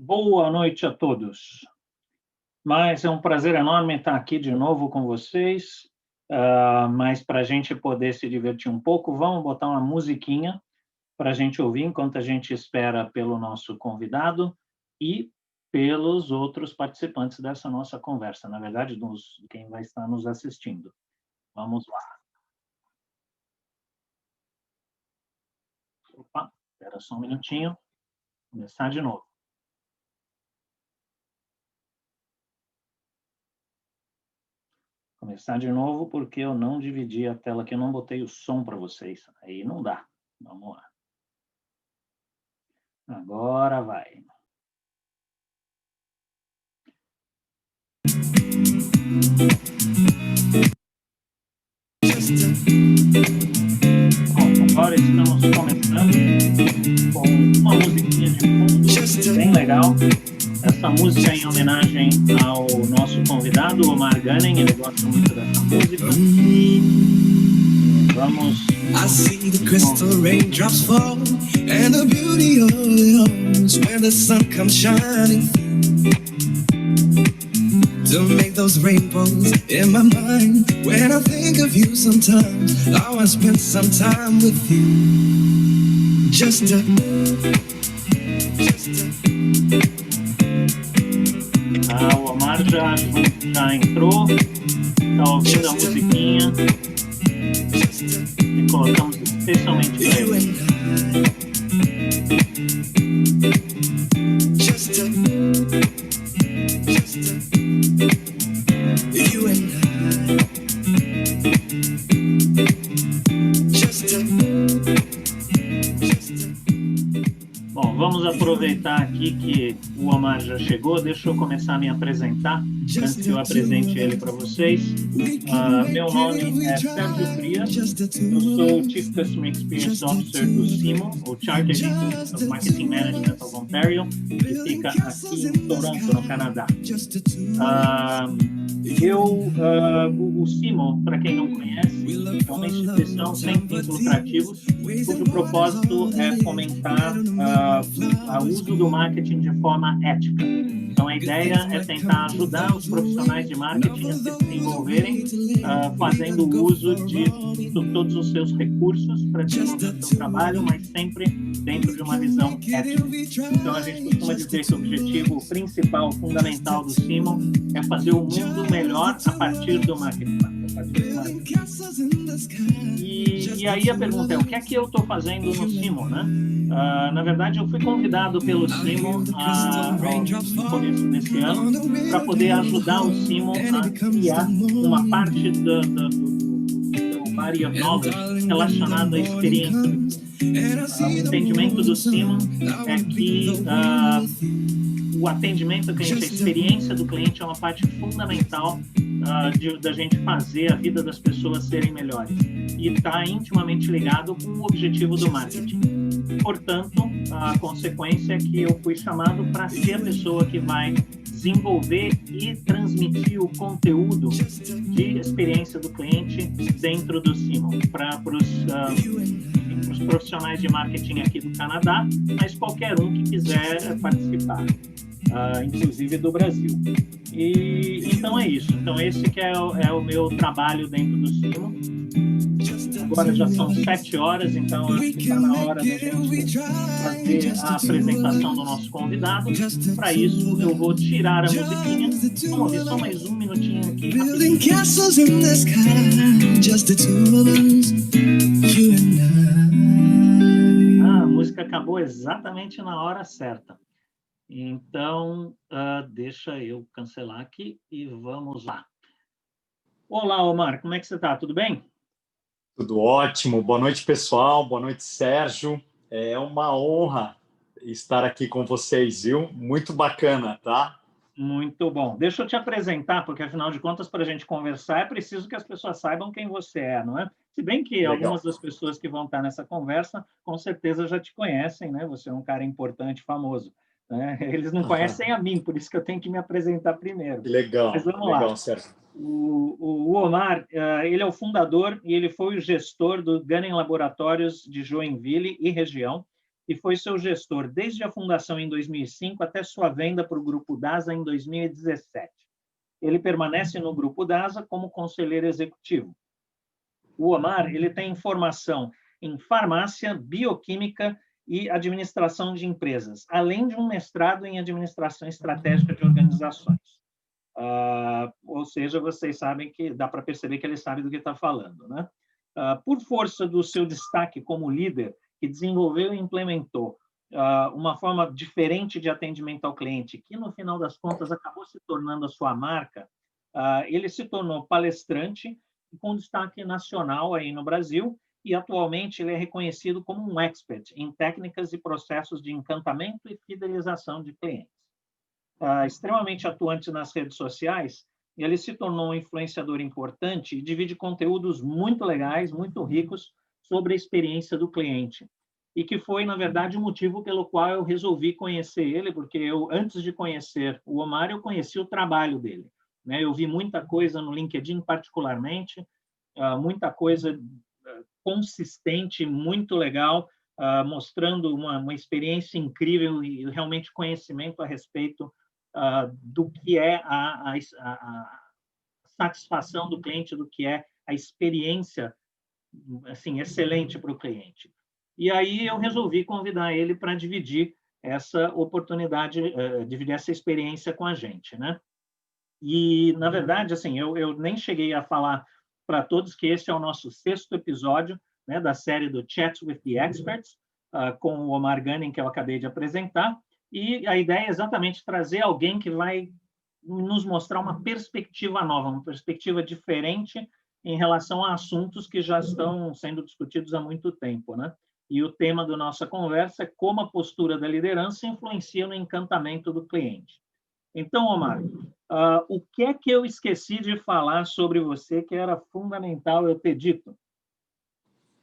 Boa noite a todos. Mas é um prazer enorme estar aqui de novo com vocês. Mas para a gente poder se divertir um pouco, vamos botar uma musiquinha para a gente ouvir enquanto a gente espera pelo nosso convidado e pelos outros participantes dessa nossa conversa. Na verdade, quem vai estar nos assistindo. Vamos lá. Opa, espera só um minutinho. Começar de novo. Começar de novo porque eu não dividi a tela aqui, eu não botei o som para vocês. Aí não dá. Vamos lá. Agora vai. Bom, agora estamos começando com uma musiquinha de fundo bem legal. Essa música é em homenagem ao nosso convidado, Omar Ghannam. Ele gosta muito dessa música. Vamos. I see the crystal raindrops fall and the beauty of it all when the sun comes shining to make those rainbows in my mind. When I think of you sometimes, I want to spend some time with you. O Omar já entrou, está ouvindo a musiquinha e colocamos especialmente para ele. Bom, vamos aproveitar aqui que o Omar já chegou. Deixa eu começar a me apresentar, antes que eu apresente ele para vocês. Meu nome é Sérgio Frias, eu sou o Chief Customer Experience Officer do CIMO, o Chartered Institute of Marketing Management of Ontario, que fica aqui em Toronto, no Canadá. O CIMO, para quem não conhece, é uma instituição sem fins lucrativos, cujo propósito é fomentar o uso do marketing de forma ética. Então, a ideia é tentar ajudar os profissionais de marketing a se desenvolverem, fazendo uso de todos os seus recursos para desenvolver o seu trabalho, mas sempre dentro de uma visão ética. Então, a gente costuma dizer que o objetivo principal, fundamental do CIMO é fazer o mundo melhor a partir do marketing. E aí a pergunta é, o que é que eu estou fazendo no CIMO, né? Na verdade, eu fui convidado pelo CIMO no começo desse ano para poder ajudar o CIMO a criar uma parte do body of knowledge relacionado à experiência. O entendimento do CIMO é que o atendimento ao cliente, a experiência do cliente é uma parte fundamental da gente fazer a vida das pessoas serem melhores. E está intimamente ligado com o objetivo do marketing. Portanto, a consequência é que eu fui chamado para ser a pessoa que vai desenvolver e transmitir o conteúdo de experiência do cliente dentro do CIMO, para os profissionais de marketing aqui do Canadá, mas qualquer um que quiser participar, inclusive do Brasil. E então é isso. Então esse que é o meu trabalho dentro do CIMO. Agora já são 7 horas, então acho que está na hora da gente fazer a apresentação do nosso convidado. Para isso, eu vou tirar a musiquinha. Vamos ouvir só mais um minutinho aqui. A música acabou exatamente na hora certa. Então, deixa eu cancelar aqui e vamos lá. Olá, Omar, como é que você está? Tudo bem? Tudo ótimo. Boa noite, pessoal. Boa noite, Sérgio. É uma honra estar aqui com vocês, viu? Muito bacana, tá? Muito bom. Deixa eu te apresentar, porque, afinal de contas, para a gente conversar, é preciso que as pessoas saibam quem você é, não é? Se bem que Legal. Algumas das pessoas que vão estar nessa conversa, com certeza já te conhecem, né? Você é um cara importante, famoso. Né? Eles não conhecem a mim, por isso que eu tenho que me apresentar primeiro. Legal, mas vamos legal, lá. Sérgio. O Omar, ele é o fundador e ele foi o gestor do Ghannam Laboratórios de Joinville e região. e foi seu gestor desde a fundação em 2005 até sua venda para o Grupo DASA em 2017. Ele permanece no Grupo DASA como conselheiro executivo. O Omar ele tem formação em farmácia, bioquímica e administração de empresas, além de um mestrado em administração estratégica de organizações. Ou seja, vocês sabem que dá para perceber que ele sabe do que está falando, né? Por força do seu destaque como líder, que desenvolveu e implementou uma forma diferente de atendimento ao cliente, que no final das contas acabou se tornando a sua marca, ele se tornou palestrante com destaque nacional aí no Brasil e atualmente ele é reconhecido como um expert em técnicas e processos de encantamento e fidelização de clientes. Extremamente atuante nas redes sociais, ele se tornou um influenciador importante e divide conteúdos muito legais, muito ricos sobre a experiência do cliente. E que foi, na verdade, o motivo pelo qual eu resolvi conhecer ele, porque eu, antes de conhecer o Omar, eu conheci o trabalho dele, né? Eu vi muita coisa no LinkedIn, particularmente, muita coisa consistente, muito legal, mostrando uma experiência incrível e realmente conhecimento a respeito do que é a satisfação do cliente, do que é a experiência assim, excelente para o cliente. E aí eu resolvi convidar ele para dividir essa oportunidade, dividir essa experiência com a gente, né? E, na verdade, assim, eu nem cheguei a falar para todos que esse é o nosso 6º episódio, né, da série do Chat with the Experts, com o Omar Gunning, que eu acabei de apresentar. E a ideia é exatamente trazer alguém que vai nos mostrar uma perspectiva nova, uma perspectiva diferente em relação a assuntos que já estão sendo discutidos há muito tempo, né? E o tema da nossa conversa é como a postura da liderança influencia no encantamento do cliente. Então, Omar, o que é que eu esqueci de falar sobre você que era fundamental eu ter dito?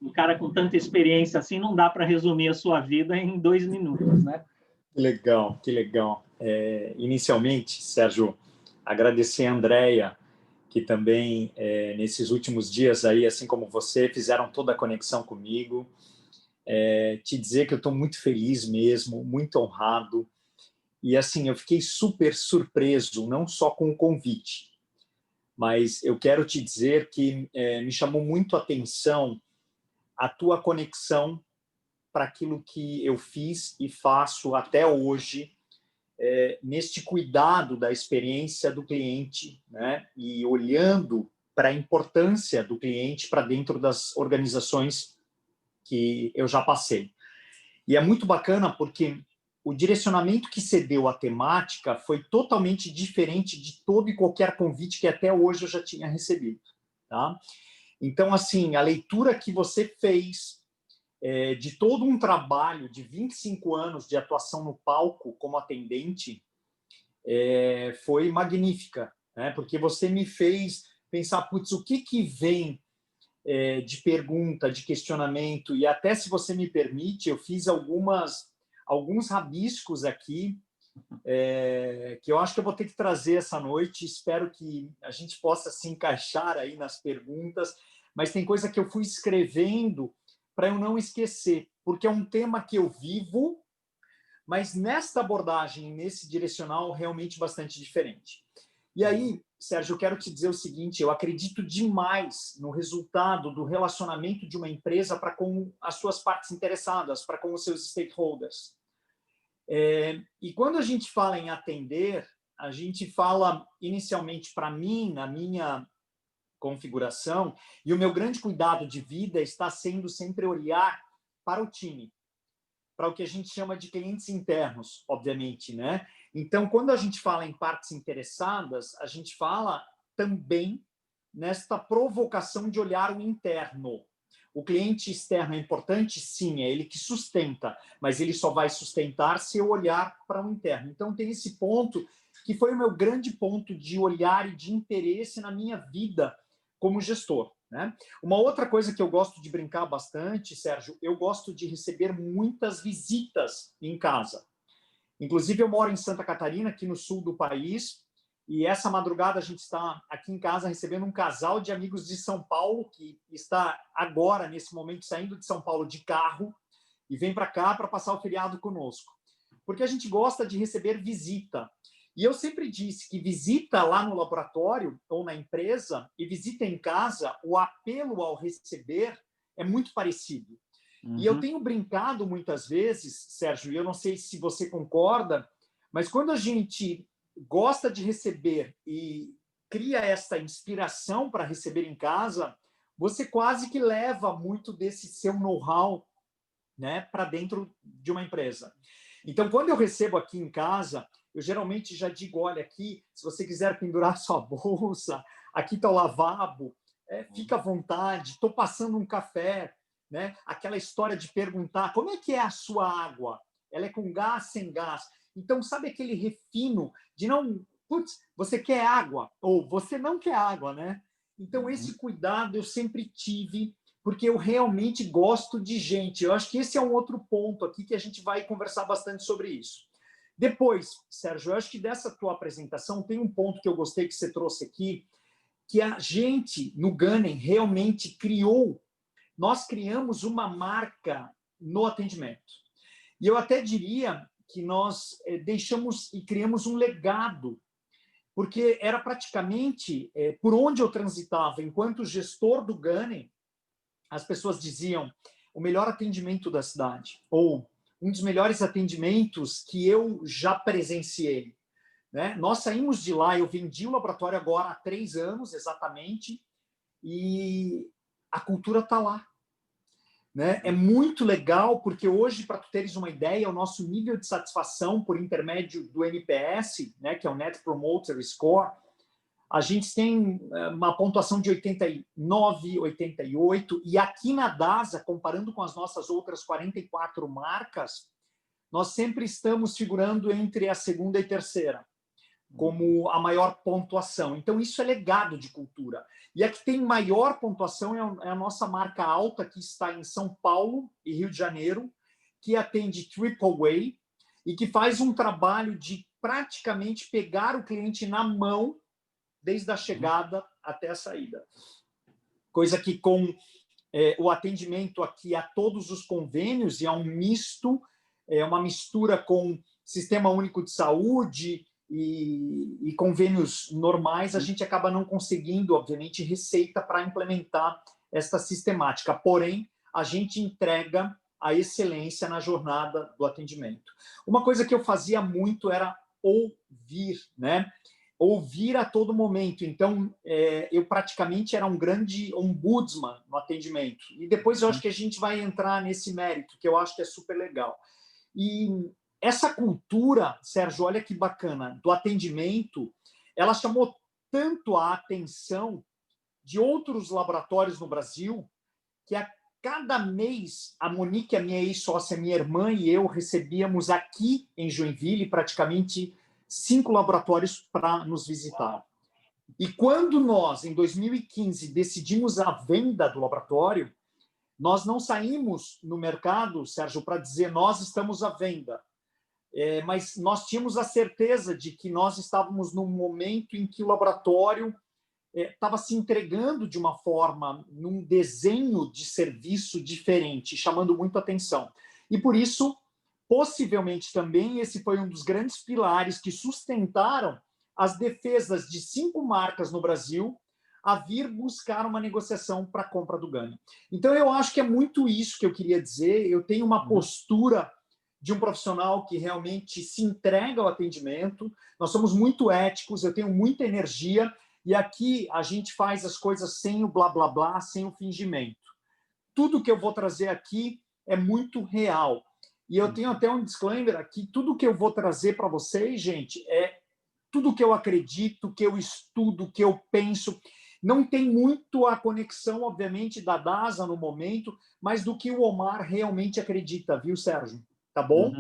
Um cara com tanta experiência assim, não dá para resumir a sua vida em 2 minutos, né? Que legal, que legal. Inicialmente, Sérgio, agradecer a Andréia, que também, nesses últimos dias aí, assim como você, fizeram toda a conexão comigo. Te dizer que eu estou muito feliz mesmo, muito honrado. E, assim, eu fiquei super surpreso, não só com o convite, mas eu quero te dizer que me chamou muito a atenção a tua conexão para aquilo que eu fiz e faço até hoje, neste cuidado da experiência do cliente, né? E olhando para a importância do cliente para dentro das organizações que eu já passei. E é muito bacana porque o direcionamento que você deu à temática foi totalmente diferente de todo e qualquer convite que até hoje eu já tinha recebido, tá? Então, assim, a leitura que você fez de todo um trabalho de 25 anos de atuação no palco como atendente foi magnífica, né? Porque você me fez pensar, putz, o que vem de pergunta, de questionamento, e até, se você me permite, eu fiz alguns rabiscos aqui que eu acho que eu vou ter que trazer essa noite. Espero que a gente possa se encaixar aí nas perguntas, mas tem coisa que eu fui escrevendo para eu não esquecer, porque é um tema que eu vivo, mas nesta abordagem, nesse direcional, realmente bastante diferente. E aí, Sérgio, eu quero te dizer o seguinte, eu acredito demais no resultado do relacionamento de uma empresa para com as suas partes interessadas, para com os seus stakeholders. E quando a gente fala em atender, a gente fala inicialmente, para mim, na minha configuração, e o meu grande cuidado de vida está sendo sempre olhar para o time, para o que a gente chama de clientes internos, obviamente, né? Então, quando a gente fala em partes interessadas, a gente fala também nesta provocação de olhar o interno. O cliente externo é importante? Sim, é ele que sustenta, mas ele só vai sustentar se eu olhar para o interno. Então, tem esse ponto que foi o meu grande ponto de olhar e de interesse na minha vida como gestor, né? Uma outra coisa que eu gosto de brincar bastante, Sérgio, eu gosto de receber muitas visitas em casa. Inclusive, eu moro em Santa Catarina, aqui no sul do país, e essa madrugada a gente está aqui em casa recebendo um casal de amigos de São Paulo, que está agora, nesse momento, saindo de São Paulo de carro, e vem para cá para passar o feriado conosco. Porque a gente gosta de receber visita. E eu sempre disse que visita lá no laboratório ou na empresa e visita em casa, o apelo ao receber é muito parecido. E eu tenho brincado muitas vezes, Sérgio, e eu não sei se você concorda, mas quando a gente gosta de receber e cria essa inspiração para receber em casa, você quase que leva muito desse seu know-how, né, para dentro de uma empresa. Então, quando eu recebo aqui em casa, eu geralmente já digo, olha, aqui, se você quiser pendurar sua bolsa, aqui está o lavabo, fica à vontade, estou passando um café, né? Aquela história de perguntar, como é que é a sua água? Ela é com gás, sem gás? Então, sabe aquele refino de não... Putz, você quer água? Ou você não quer água, né? Então, esse cuidado eu sempre tive, porque eu realmente gosto de gente. Eu acho que esse é um outro ponto aqui que a gente vai conversar bastante sobre isso. Depois, Sérgio, eu acho que dessa tua apresentação tem um ponto que eu gostei que você trouxe aqui, que a gente, no Gunning, realmente nós criamos uma marca no atendimento. E eu até diria que nós deixamos e criamos um legado, porque era praticamente por onde eu transitava, enquanto gestor do Gunning, as pessoas diziam o melhor atendimento da cidade, ou um dos melhores atendimentos que eu já presenciei. Né? Nós saímos de lá, eu vendi o laboratório agora há 3 anos, exatamente, e a cultura está lá. Né? É muito legal, porque hoje, para tu teres uma ideia, o nosso nível de satisfação por intermédio do NPS, né, que é o Net Promoter Score, a gente tem uma pontuação de 89, 88, e aqui na DASA, comparando com as nossas outras 44 marcas, nós sempre estamos figurando entre a segunda e terceira, como a maior pontuação. Então, isso é legado de cultura. E a que tem maior pontuação é a nossa marca alta, que está em São Paulo e Rio de Janeiro, que atende Triple A e que faz um trabalho de praticamente pegar o cliente na mão desde a chegada até a saída. Coisa que com o atendimento aqui a todos os convênios, e é um misto, é uma mistura com Sistema Único de Saúde e convênios normais, a gente acaba não conseguindo, obviamente, receita para implementar esta sistemática. Porém, a gente entrega a excelência na jornada do atendimento. Uma coisa que eu fazia muito era ouvir, né? Ouvir a todo momento. Então, eu praticamente era um grande ombudsman no atendimento. E depois eu acho que a gente vai entrar nesse mérito, que eu acho que é super legal. E essa cultura, Sérgio, olha que bacana, do atendimento, ela chamou tanto a atenção de outros laboratórios no Brasil, que a cada mês, a Monique, a minha ex-sócia, minha irmã e eu recebíamos aqui em Joinville praticamente 5 laboratórios para nos visitar. E quando nós, em 2015, decidimos a venda do laboratório, nós não saímos no mercado, Sérgio, para dizer nós estamos à venda. Mas nós tínhamos a certeza de que nós estávamos num momento em que o laboratório estava se entregando de uma forma, num desenho de serviço diferente, chamando muito atenção. E por isso, possivelmente também, esse foi um dos grandes pilares que sustentaram as defesas de 5 marcas no Brasil a vir buscar uma negociação para a compra do Gunning. Então, eu acho que é muito isso que eu queria dizer. Eu tenho uma postura de um profissional que realmente se entrega ao atendimento. Nós somos muito éticos, eu tenho muita energia, e aqui a gente faz as coisas sem o blá, blá, blá, sem o fingimento. Tudo que eu vou trazer aqui é muito real. E eu tenho até um disclaimer aqui, tudo que eu vou trazer para vocês, gente, é tudo que eu acredito, que eu estudo, que eu penso. Não tem muito a conexão, obviamente, da DASA no momento, mas do que o Omar realmente acredita, viu, Sérgio? Tá bom?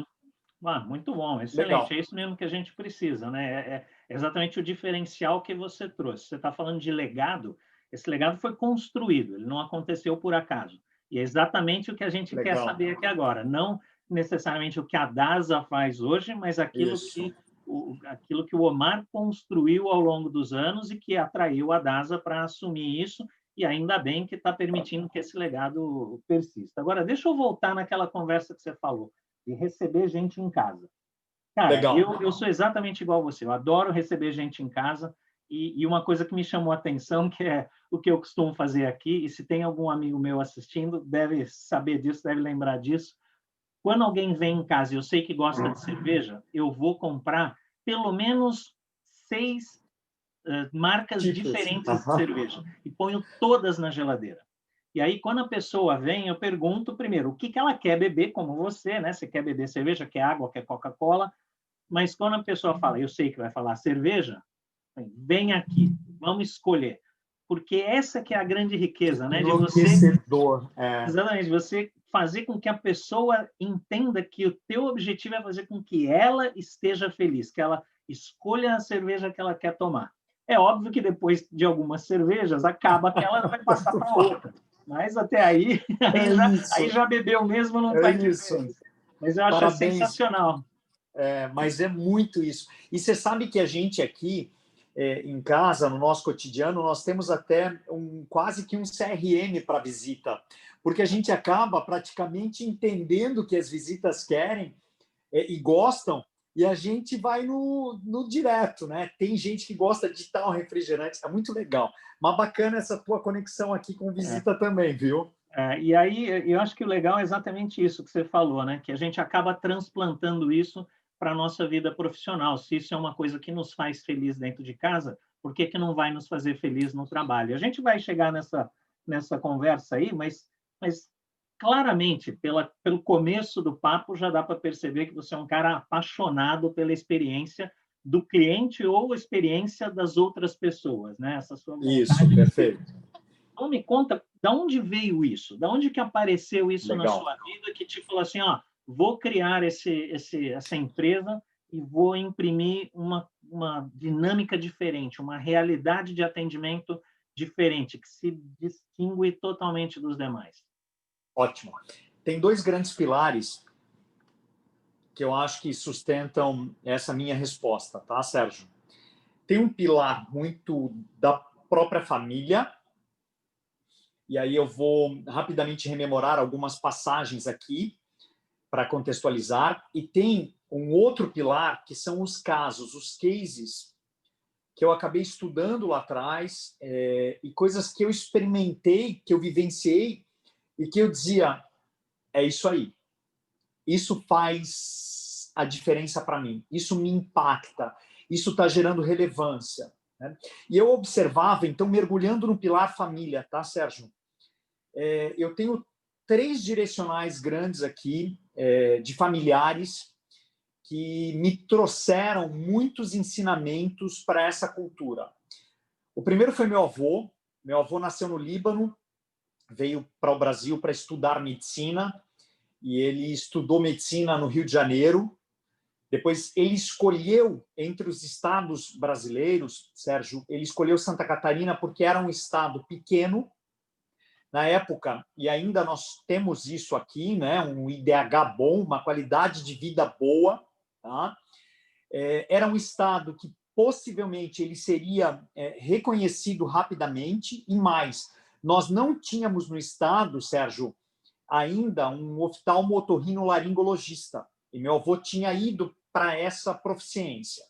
Muito bom, excelente. Legal. É isso mesmo que a gente precisa, né? É exatamente o diferencial que você trouxe. Você está falando de legado, esse legado foi construído, ele não aconteceu por acaso. E é exatamente o que a gente quer saber aqui agora. Não necessariamente o que a DASA faz hoje, mas aquilo que o Omar construiu ao longo dos anos e que atraiu a DASA para assumir isso e ainda bem que está permitindo que esse legado persista. Agora, deixa eu voltar naquela conversa que você falou, de receber gente em casa. Cara, Legal. eu sou exatamente igual a você, eu adoro receber gente em casa, e uma coisa que me chamou a atenção, que é o que eu costumo fazer aqui, e se tem algum amigo meu assistindo, deve saber disso, deve lembrar disso. Quando alguém vem em casa e eu sei que gosta de cerveja, eu vou comprar pelo menos 6 marcas Tipos. diferentes de cerveja e ponho todas na geladeira. E aí, quando a pessoa vem, eu pergunto primeiro o que ela quer beber, como você, né? Você quer beber cerveja, quer água, quer Coca-Cola? Mas quando a pessoa fala, eu sei que vai falar cerveja, vem aqui, vamos escolher. Porque essa que é a grande riqueza, né? De você, Enlouquecedor. exatamente, você fazer com que a pessoa entenda que o teu objetivo é fazer com que ela esteja feliz, que ela escolha a cerveja que ela quer tomar. É óbvio que depois de algumas cervejas, acaba que ela vai passar para outra. Mas até aí, aí já bebeu mesmo, não faz diferença. Mas eu acho sensacional. Mas é muito isso. E você sabe que a gente aqui, em casa, no nosso cotidiano, nós temos até quase que um CRM para visita, porque a gente acaba praticamente entendendo o que as visitas querem e gostam, e a gente vai no direto, né? Tem gente que gosta de tal refrigerante, é muito legal. Mas bacana essa tua conexão aqui com visita também, viu? E aí, eu acho que o legal é exatamente isso que você falou, né? Que a gente acaba transplantando isso para a nossa vida profissional. Se isso é uma coisa que nos faz feliz dentro de casa, por que não vai nos fazer feliz no trabalho? A gente vai chegar nessa conversa aí, mas claramente, pelo começo do papo, já dá para perceber que você é um cara apaixonado pela experiência do cliente ou experiência das outras pessoas, né? Essa sua vontade. Isso, perfeito. Então, me conta, de onde veio isso? De onde que apareceu isso Legal. na sua vida que te falou assim, ó, vou criar essa empresa e vou imprimir uma dinâmica diferente, uma realidade de atendimento diferente, que se distingue totalmente dos demais? Ótimo. Tem 2 grandes pilares que eu acho que sustentam essa minha resposta, tá, Sérgio? Tem um pilar muito da própria família, e aí eu vou rapidamente rememorar algumas passagens aqui para contextualizar, e tem um outro pilar que são os casos, os cases que eu acabei estudando lá atrás, e coisas que eu experimentei, que eu vivenciei, e que eu dizia, é isso aí. Isso faz a diferença para mim. Isso me impacta. Isso está gerando relevância. Né? E eu observava, então, mergulhando no pilar família, tá, Sérgio? Eu tenho 3 direcionais grandes aqui, de familiares, que me trouxeram muitos ensinamentos para essa cultura. O primeiro foi meu avô. Meu avô nasceu no Líbano, veio para o Brasil para estudar medicina, e ele estudou medicina no Rio de Janeiro. Depois ele escolheu, entre os estados brasileiros, Sérgio, ele escolheu Santa Catarina porque era um estado pequeno na época, e ainda nós temos isso aqui, né? Um IDH bom, uma qualidade de vida boa. Tá? Era um estado que possivelmente ele seria reconhecido rapidamente, e mais, nós não tínhamos no estado, Sérgio, ainda um oftalmotorrinolaringologista, e meu avô tinha ido para essa proficiência.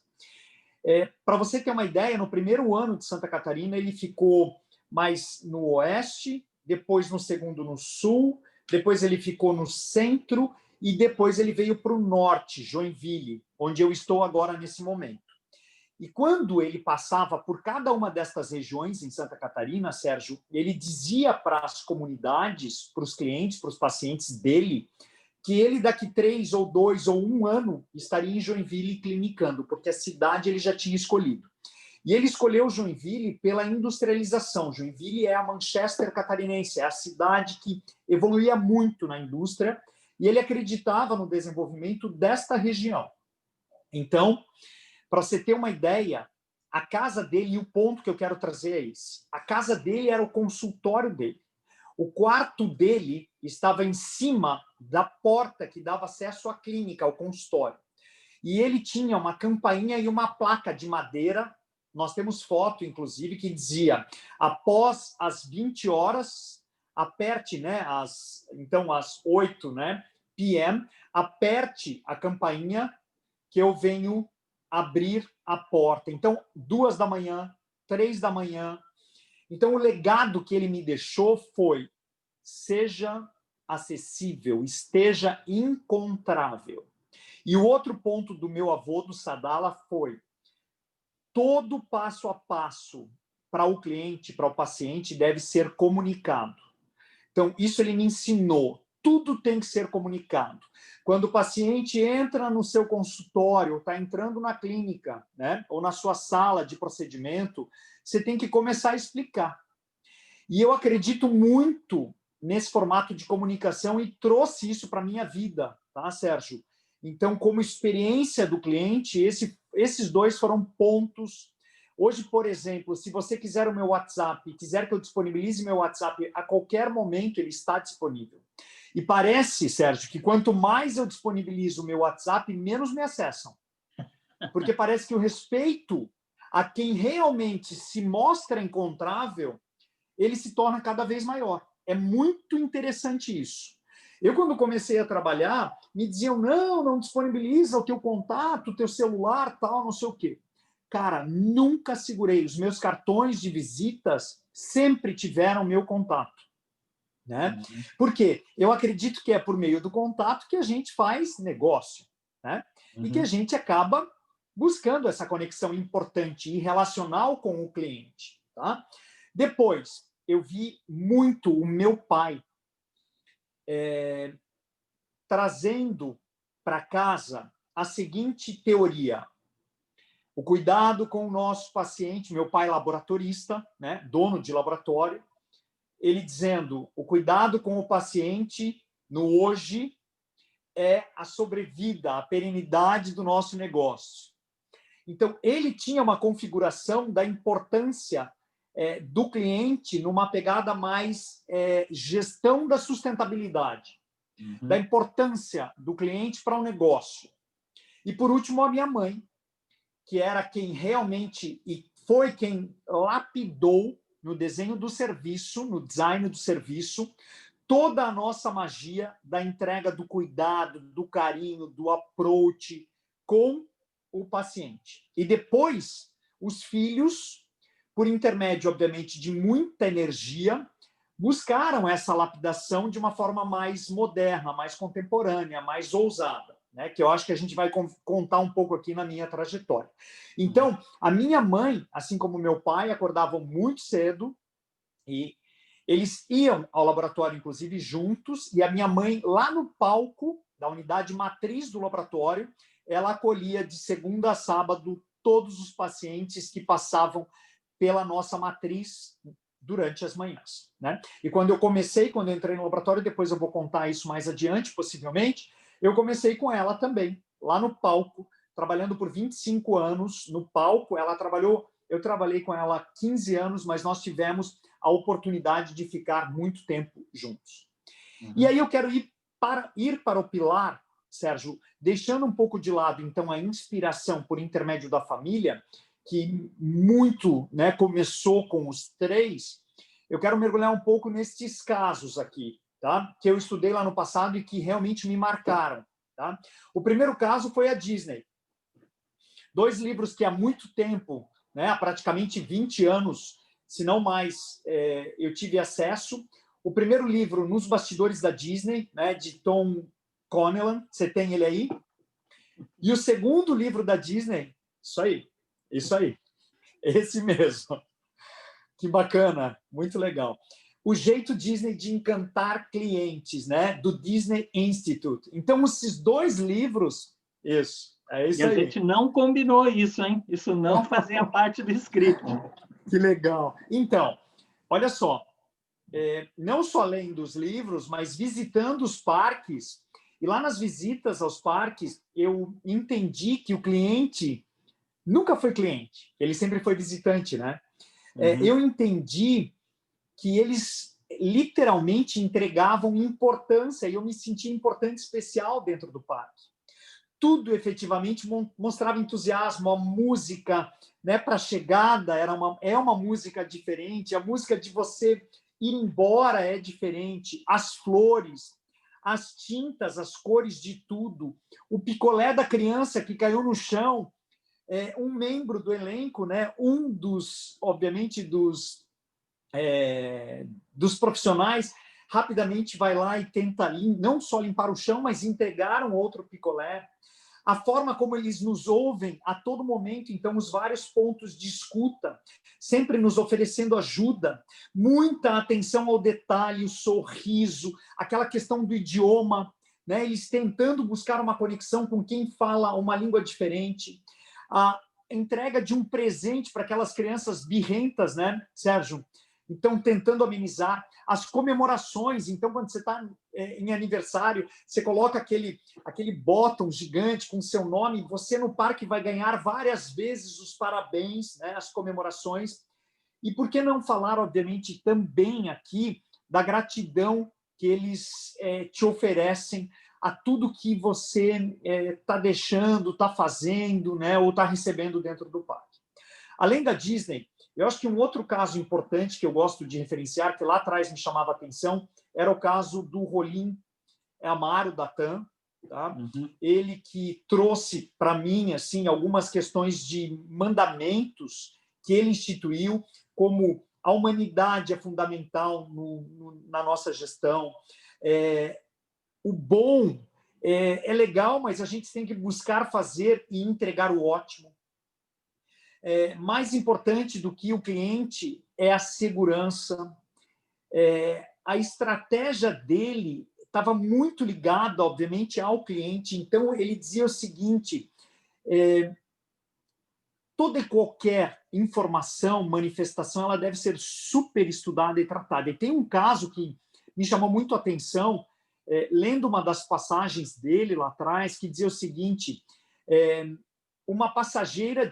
Para você ter uma ideia, no primeiro ano de Santa Catarina, ele ficou mais no oeste, depois no segundo no sul, depois ele ficou no centro, e depois ele veio para o norte, Joinville, onde eu estou agora nesse momento. E quando ele passava por cada uma destas regiões em Santa Catarina, Sérgio, ele dizia para as comunidades, para os clientes, para os pacientes dele, que ele daqui 3 ou 2 ou 1 ano estaria em Joinville clinicando, porque a cidade ele já tinha escolhido. E ele escolheu Joinville pela industrialização. Joinville é a Manchester catarinense, é a cidade que evoluía muito na indústria, e ele acreditava no desenvolvimento desta região. Então, para você ter uma ideia, a casa dele, e o ponto que eu quero trazer é esse, a casa dele era o consultório dele. O quarto dele estava em cima da porta que dava acesso à clínica, ao consultório. E ele tinha uma campainha e uma placa de madeira nós temos foto, inclusive, que dizia, após as 20 horas, aperte, né, então, às 8, né, p.m., aperte a campainha que eu venho abrir a porta. Então, 2 da manhã, 3 da manhã. Então, o legado que ele me deixou foi, seja acessível, esteja encontrável. E o outro ponto do meu avô, do Sadala, foi todo passo a passo para o cliente, para o paciente, deve ser comunicado. Então, isso ele me ensinou. Tudo tem que ser comunicado. Quando o paciente entra no seu consultório, está entrando na clínica, né, ou na sua sala de procedimento, você tem que começar a explicar. E eu acredito muito nesse formato de comunicação e trouxe isso para a minha vida, tá, Sérgio? Então, como experiência do cliente, esses dois foram pontos. Hoje, por exemplo, se você quiser o meu WhatsApp, quiser que eu disponibilize meu WhatsApp, a qualquer momento ele está disponível. E parece, Sérgio, que quanto mais eu disponibilizo o meu WhatsApp, menos me acessam. Porque parece que o respeito a quem realmente se mostra encontrável, ele se torna cada vez maior. É muito interessante isso. Eu, quando comecei a trabalhar, me diziam, não disponibiliza o teu contato, o teu celular, tal, não sei o quê. Cara, nunca segurei. Os meus cartões de visitas sempre tiveram meu contato. Né? Por quê? Eu acredito que é por meio do contato que a gente faz negócio. Né? E que a gente acaba buscando essa conexão importante e relacional com o cliente. Tá? Depois, eu vi muito o meu pai trazendo para casa a seguinte teoria. O cuidado com o nosso paciente, meu pai laboratorista, né, dono de laboratório, ele dizendo, o cuidado com o paciente no hoje é a sobrevida, a perenidade do nosso negócio. Então, ele tinha uma configuração da importância do cliente numa pegada mais gestão da sustentabilidade, da importância do cliente para o negócio. E, por último, a minha mãe, que era quem realmente, e foi quem lapidou no desenho do serviço, no design do serviço, toda a nossa magia da entrega do cuidado, do carinho, do approach com o paciente. E depois, os filhos, por intermédio, obviamente, de muita energia, buscaram essa lapidação de uma forma mais moderna, mais contemporânea, mais ousada, né? Que eu acho que a gente vai contar um pouco aqui na minha trajetória. Então, a minha mãe, assim como meu pai, acordavam muito cedo e eles iam ao laboratório, inclusive, juntos, e a minha mãe, lá no palco da unidade matriz do laboratório, ela acolhia de segunda a sábado todos os pacientes que passavam pela nossa matriz durante as manhãs. Né? E quando eu entrei no laboratório, depois eu vou contar isso mais adiante, possivelmente, eu comecei com ela também, lá no palco, trabalhando por 25 anos no palco. Eu trabalhei com ela há 15 anos, mas nós tivemos a oportunidade de ficar muito tempo juntos. E aí eu quero ir para o pilar, Sérgio, deixando um pouco de lado, então, a inspiração por intermédio da família, que muito, né, começou com os 3, eu quero mergulhar um pouco nesses casos aqui, tá? Que eu estudei lá no passado e que realmente me marcaram. Tá? O primeiro caso foi a Disney. 2 livros que há muito tempo, né, há praticamente 20 anos, se não mais, eu tive acesso. O primeiro livro, Nos Bastidores da Disney, né, de Tom Connellan, você tem ele aí? E o segundo livro da Disney, isso aí, esse mesmo. Que bacana, muito legal. O jeito Disney de encantar clientes, né, do Disney Institute. Então, esses 2 livros, isso aí. E a gente não combinou isso, hein? Isso não fazia parte do script. Que legal. Então, olha só, não só lendo os livros, mas visitando os parques, e lá nas visitas aos parques, eu entendi que o cliente nunca foi cliente, ele sempre foi visitante, né? Eu entendi que eles literalmente entregavam importância, e eu me senti importante, especial dentro do parque. tudo efetivamente mostrava entusiasmo, a música, né, para a chegada é uma música diferente, a música de você ir embora é diferente, as flores, as tintas, as cores de tudo, o picolé da criança que caiu no chão, um membro do elenco, né, obviamente, dos profissionais, rapidamente vai lá e tenta não só limpar o chão, mas entregar um outro picolé. A forma como eles nos ouvem a todo momento, então, os vários pontos de escuta, sempre nos oferecendo ajuda, muita atenção ao detalhe, o sorriso, aquela questão do idioma, né? Eles tentando buscar uma conexão com quem fala uma língua diferente, a entrega de um presente para aquelas crianças birrentas, né, Sérgio? Então, tentando amenizar as comemorações. Então, quando você está em aniversário, você coloca aquele bottom gigante com seu nome, você no parque vai ganhar várias vezes os parabéns, né, as comemorações. E por que não falar, obviamente, também aqui da gratidão que eles te oferecem a tudo que você está deixando, está fazendo, né, ou está recebendo dentro do parque. Além da Disney, eu acho que um outro caso importante que eu gosto de referenciar, que lá atrás me chamava a atenção, era o caso do Rolim Amaro da TAM, tá? Uhum. Ele que trouxe para mim assim algumas questões de mandamentos que ele instituiu, como a humanidade é fundamental na nossa gestão. O bom é legal, mas a gente tem que buscar fazer e entregar o ótimo. Mais importante do que o cliente é a segurança. A estratégia dele estava muito ligada, obviamente, ao cliente. Então, ele dizia o seguinte: toda e qualquer informação, manifestação, ela deve ser super estudada e tratada. E tem um caso que me chamou muito a atenção, lendo uma das passagens dele lá atrás, que dizia o seguinte: uma passageira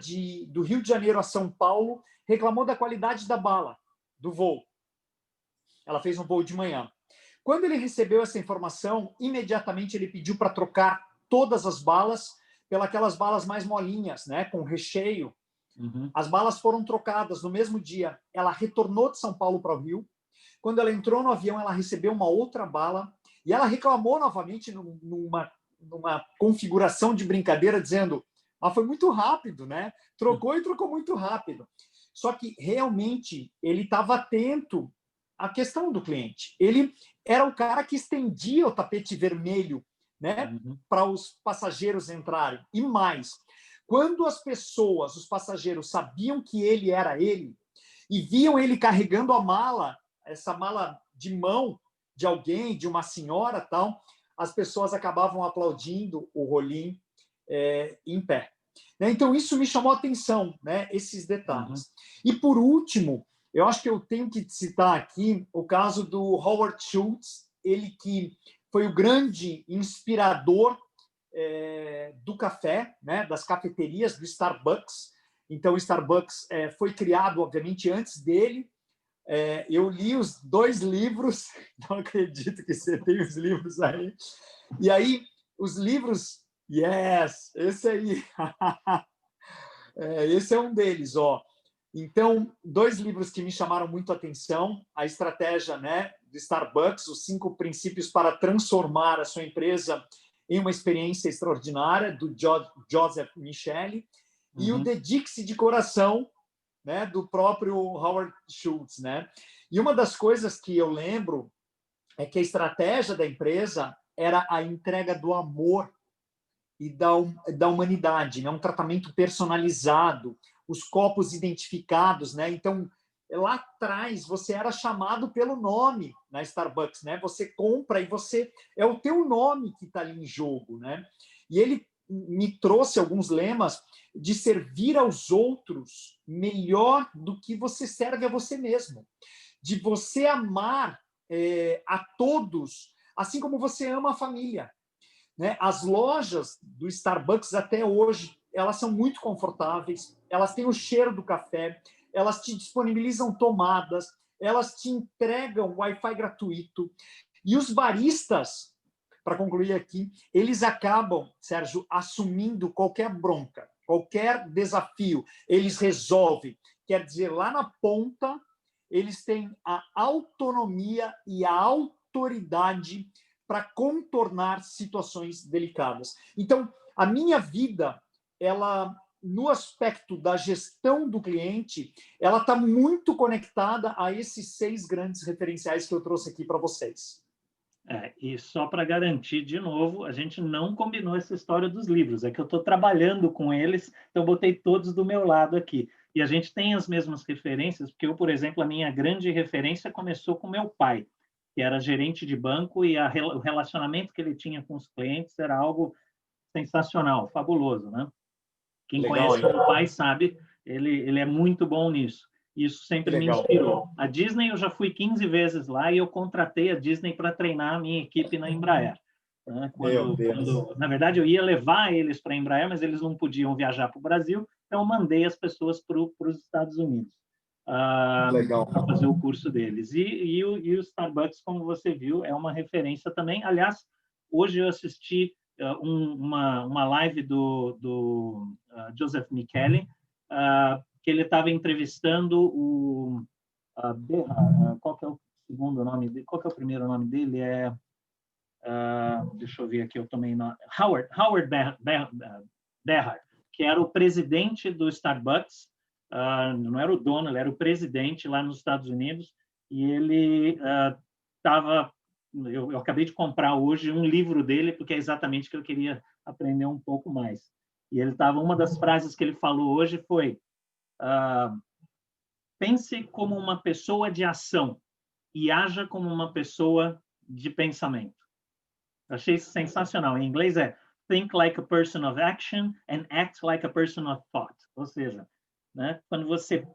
do Rio de Janeiro a São Paulo reclamou da qualidade da bala do voo. Ela fez um voo de manhã. Quando ele recebeu essa informação, imediatamente ele pediu para trocar todas as balas pelas balas mais molinhas, né, com recheio. Uhum. As balas foram trocadas no mesmo dia. Ela retornou de São Paulo para o Rio. Quando ela entrou no avião, ela recebeu uma outra bala e ela reclamou novamente numa configuração de brincadeira, dizendo: mas foi muito rápido, né? Trocou e trocou muito rápido. Só que realmente ele estava atento à questão do cliente. Ele era o cara que estendia o tapete vermelho, né, para os passageiros entrarem. E mais, quando as pessoas, os passageiros, sabiam que ele era ele e viam ele carregando a mala, essa mala de mão de alguém, de uma senhora, tal, as pessoas acabavam aplaudindo o Rolim em pé. Então, isso me chamou a atenção, né, esses detalhes. E, por último, eu acho que eu tenho que citar aqui o caso do Howard Schultz, ele que foi o grande inspirador do café, né, das cafeterias, do Starbucks. Então, o Starbucks foi criado, obviamente, antes dele. Eu li os 2 livros, não acredito que você tem os livros aí. E aí, os livros... Yes, esse aí. Esse é um deles, ó. Então, 2 livros que me chamaram muito a atenção: A Estratégia, né, do Starbucks, os 5 princípios para transformar a sua empresa em uma experiência extraordinária, do Joseph Michelli, e o Dedique-se de Coração, né, do próprio Howard Schultz, né? E uma das coisas que eu lembro é que a estratégia da empresa era a entrega do amor e da humanidade, né? Um tratamento personalizado, os copos identificados, né? Então, lá atrás, você era chamado pelo nome na Starbucks, né? Você compra e é o teu nome que está ali em jogo, né? E ele me trouxe alguns lemas de servir aos outros melhor do que você serve a você mesmo, de você amar a todos, assim como você ama a família. Né? As lojas do Starbucks até hoje, elas são muito confortáveis, elas têm o cheiro do café, elas te disponibilizam tomadas, elas te entregam Wi-Fi gratuito. E os baristas, para concluir aqui, eles acabam, Sérgio, assumindo qualquer bronca, qualquer desafio, eles resolvem. Quer dizer, lá na ponta, eles têm a autonomia e a autoridade para contornar situações delicadas. Então, a minha vida, ela, no aspecto da gestão do cliente, ela está muito conectada a esses 6 grandes referenciais que eu trouxe aqui para vocês. E só para garantir, de novo, a gente não combinou essa história dos livros, é que eu estou trabalhando com eles, então botei todos do meu lado aqui. E a gente tem as mesmas referências, porque eu, por exemplo, a minha grande referência começou com meu pai, que era gerente de banco, e o relacionamento que ele tinha com os clientes era algo sensacional, fabuloso, né? Quem conhece meu pai sabe, ele é muito bom nisso. Isso sempre me inspirou. A Disney, eu já fui 15 vezes lá e eu contratei a Disney para treinar a minha equipe na Embraer. Né? Na verdade, eu ia levar eles para a Embraer, mas eles não podiam viajar para o Brasil, então eu mandei as pessoas para os Estados Unidos para fazer o curso deles. E o Starbucks, como você viu, é uma referência também. Aliás, hoje eu assisti uma live do Joseph Michele, que ele estava entrevistando o Behar. Qual que é o segundo nome dele? Qual que é o primeiro nome dele? Deixa eu ver aqui, eu tomei Howard Behar, que era o presidente do Starbucks, não era o dono, ele era o presidente lá nos Estados Unidos, e ele estava... Eu acabei de comprar hoje um livro dele, porque é exatamente o que eu queria aprender um pouco mais. E ele estava... Uma das frases que ele falou hoje foi: pense como uma pessoa de ação e haja como uma pessoa de pensamento. Eu achei isso sensacional. Em inglês é think like a person of action and act like a person of thought. Ou seja, né, quando você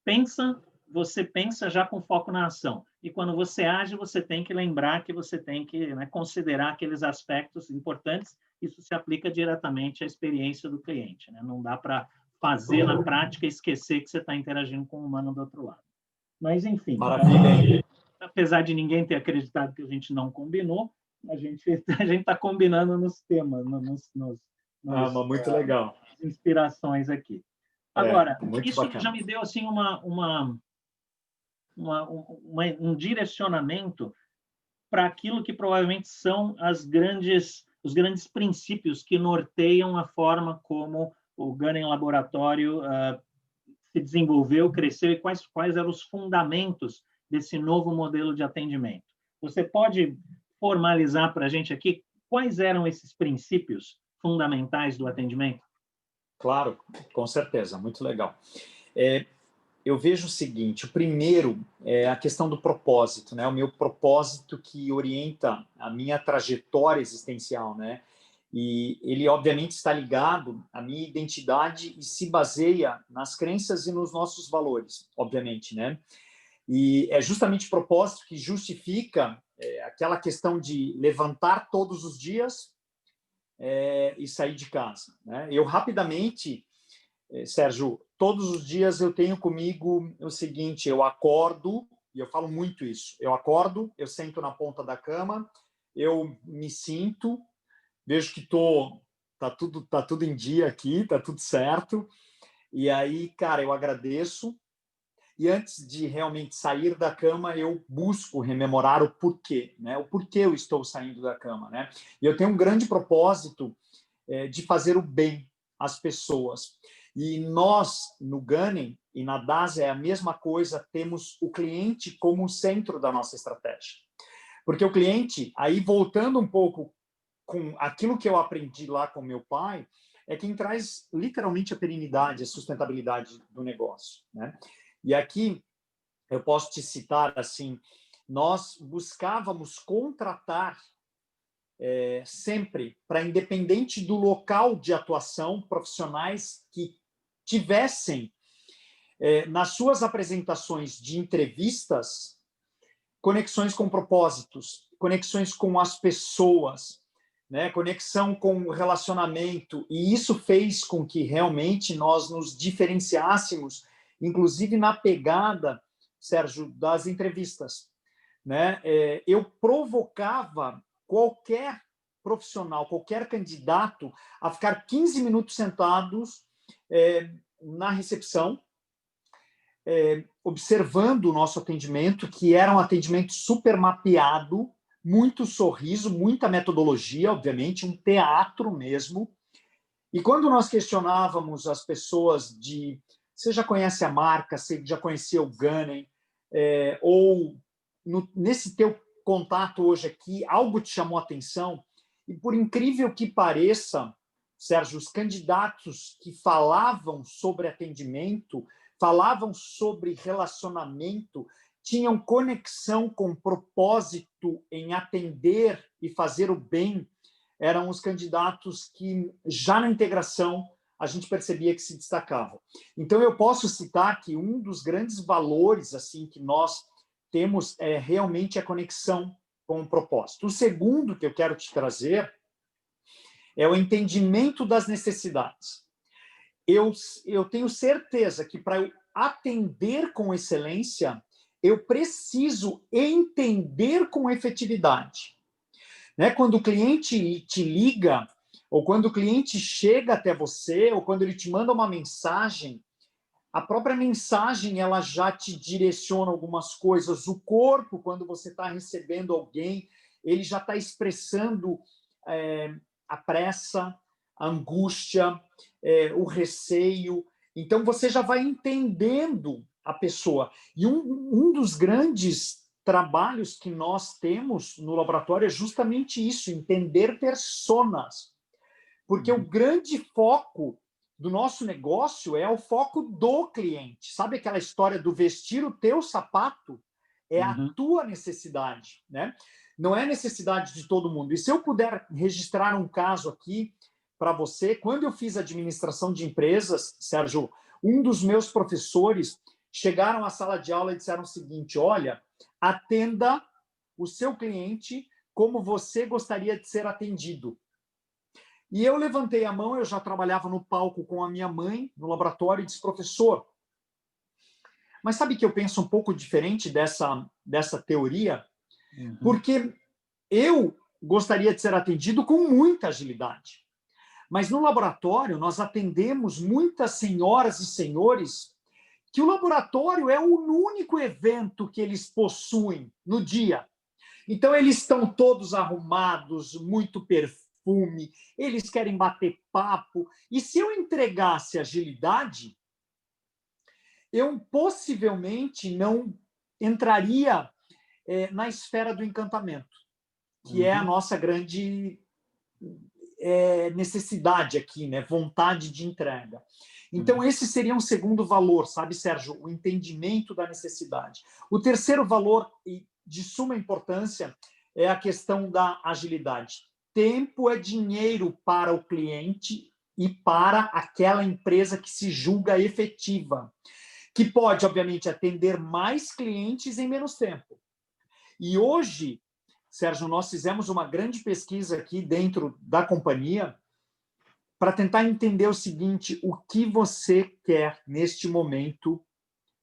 pensa já com foco na ação. E quando você age, você tem que lembrar que você tem que, né, considerar aqueles aspectos importantes. Isso se aplica diretamente à experiência do cliente. Né? Não dá para fazer na prática e esquecer que você está interagindo com o humano do outro lado. Mas, enfim, apesar de ninguém ter acreditado que a gente não combinou, a gente está combinando nos temas, muito legal. Inspirações aqui. Agora, isso bacana. Já me deu assim um direcionamento para aquilo que provavelmente são os grandes princípios que norteiam a forma como o Gunning Laboratório se desenvolveu, cresceu, e quais eram os fundamentos desse novo modelo de atendimento. Você pode formalizar para a gente aqui quais eram esses princípios fundamentais do atendimento? Claro, com certeza, muito legal. Eu vejo o seguinte: o primeiro é a questão do propósito, né? O meu propósito que orienta a minha trajetória existencial, né? E ele, obviamente, está ligado à minha identidade e se baseia nas crenças e nos nossos valores, obviamente, né? E é justamente o propósito que justifica aquela questão de levantar todos os dias e sair de casa, né? Eu, rapidamente, Sérgio, todos os dias eu tenho comigo o seguinte: eu acordo, e eu falo muito isso, eu acordo, eu sento na ponta da cama, eu me sinto, vejo que tá tudo em dia aqui, tá tudo certo, e aí, cara, eu agradeço, e antes de realmente sair da cama, eu busco rememorar o porquê, né? O porquê eu estou saindo da cama, né? E eu tenho um grande propósito de fazer o bem às pessoas. E nós, no Gunning e na DAS, é a mesma coisa, temos o cliente como centro da nossa estratégia. Porque o cliente, aí voltando um pouco com aquilo que eu aprendi lá com meu pai, é quem traz literalmente a perenidade, a sustentabilidade do negócio, né? E aqui eu posso te citar assim: nós buscávamos contratar sempre, para independente do local de atuação, profissionais que tivessem nas suas apresentações de entrevistas conexões com propósitos, conexões com as pessoas, né? Conexão com o relacionamento, e isso fez com que realmente nós nos diferenciássemos, inclusive na pegada, Sérgio, das entrevistas, né? Eu provocava qualquer profissional, qualquer candidato a ficar 15 minutos sentados na recepção, observando o nosso atendimento, que era um atendimento super mapeado, muito sorriso, muita metodologia, obviamente, um teatro mesmo. E quando nós questionávamos as pessoas você já conhece a marca, você já conhecia o Gunning, ou nesse teu contato hoje aqui, algo te chamou a atenção? E por incrível que pareça, Sérgio, os candidatos que falavam sobre atendimento, falavam sobre relacionamento, tinham conexão com propósito em atender e fazer o bem, eram os candidatos que, já na integração, a gente percebia que se destacavam. Então, eu posso citar que um dos grandes valores assim que nós temos é realmente a conexão com o propósito. O segundo que eu quero te trazer é o entendimento das necessidades. Eu tenho certeza que para eu atender com excelência, eu preciso entender com efetividade. Né? Quando o cliente te liga, ou quando o cliente chega até você, ou quando ele te manda uma mensagem, a própria mensagem ela já te direciona algumas coisas. O corpo, quando você está recebendo alguém, ele já está expressando a pressa, a angústia, o receio. Então, você já vai entendendo a pessoa. E um dos grandes trabalhos que nós temos no laboratório é justamente isso, entender personas. Porque o grande foco do nosso negócio é o foco do cliente. Sabe aquela história do vestir o teu sapato? É a tua necessidade, né? Não é necessidade de todo mundo. E se eu puder registrar um caso aqui para você, quando eu fiz administração de empresas, Sérgio, um dos meus professores chegaram à sala de aula e disseram o seguinte: olha, atenda o seu cliente como você gostaria de ser atendido. E eu levantei a mão, eu já trabalhava no palco com a minha mãe, no laboratório, e disse: professor, mas sabe que eu penso um pouco diferente dessa teoria? Porque eu gostaria de ser atendido com muita agilidade. Mas no laboratório, nós atendemos muitas senhoras e senhores que o laboratório é o único evento que eles possuem no dia. Então, eles estão todos arrumados, muito perfume, eles querem bater papo. E se eu entregasse agilidade, eu possivelmente não entraria na esfera do encantamento, que é a nossa grande necessidade aqui, né? Vontade de entrega. Então, esse seria um segundo valor, sabe, Sérgio? O entendimento da necessidade. O terceiro valor, e de suma importância, é a questão da agilidade. Tempo é dinheiro para o cliente e para aquela empresa que se julga efetiva, que pode, obviamente, atender mais clientes em menos tempo. E hoje, Sérgio, nós fizemos uma grande pesquisa aqui dentro da companhia para tentar entender o seguinte: o que você quer neste momento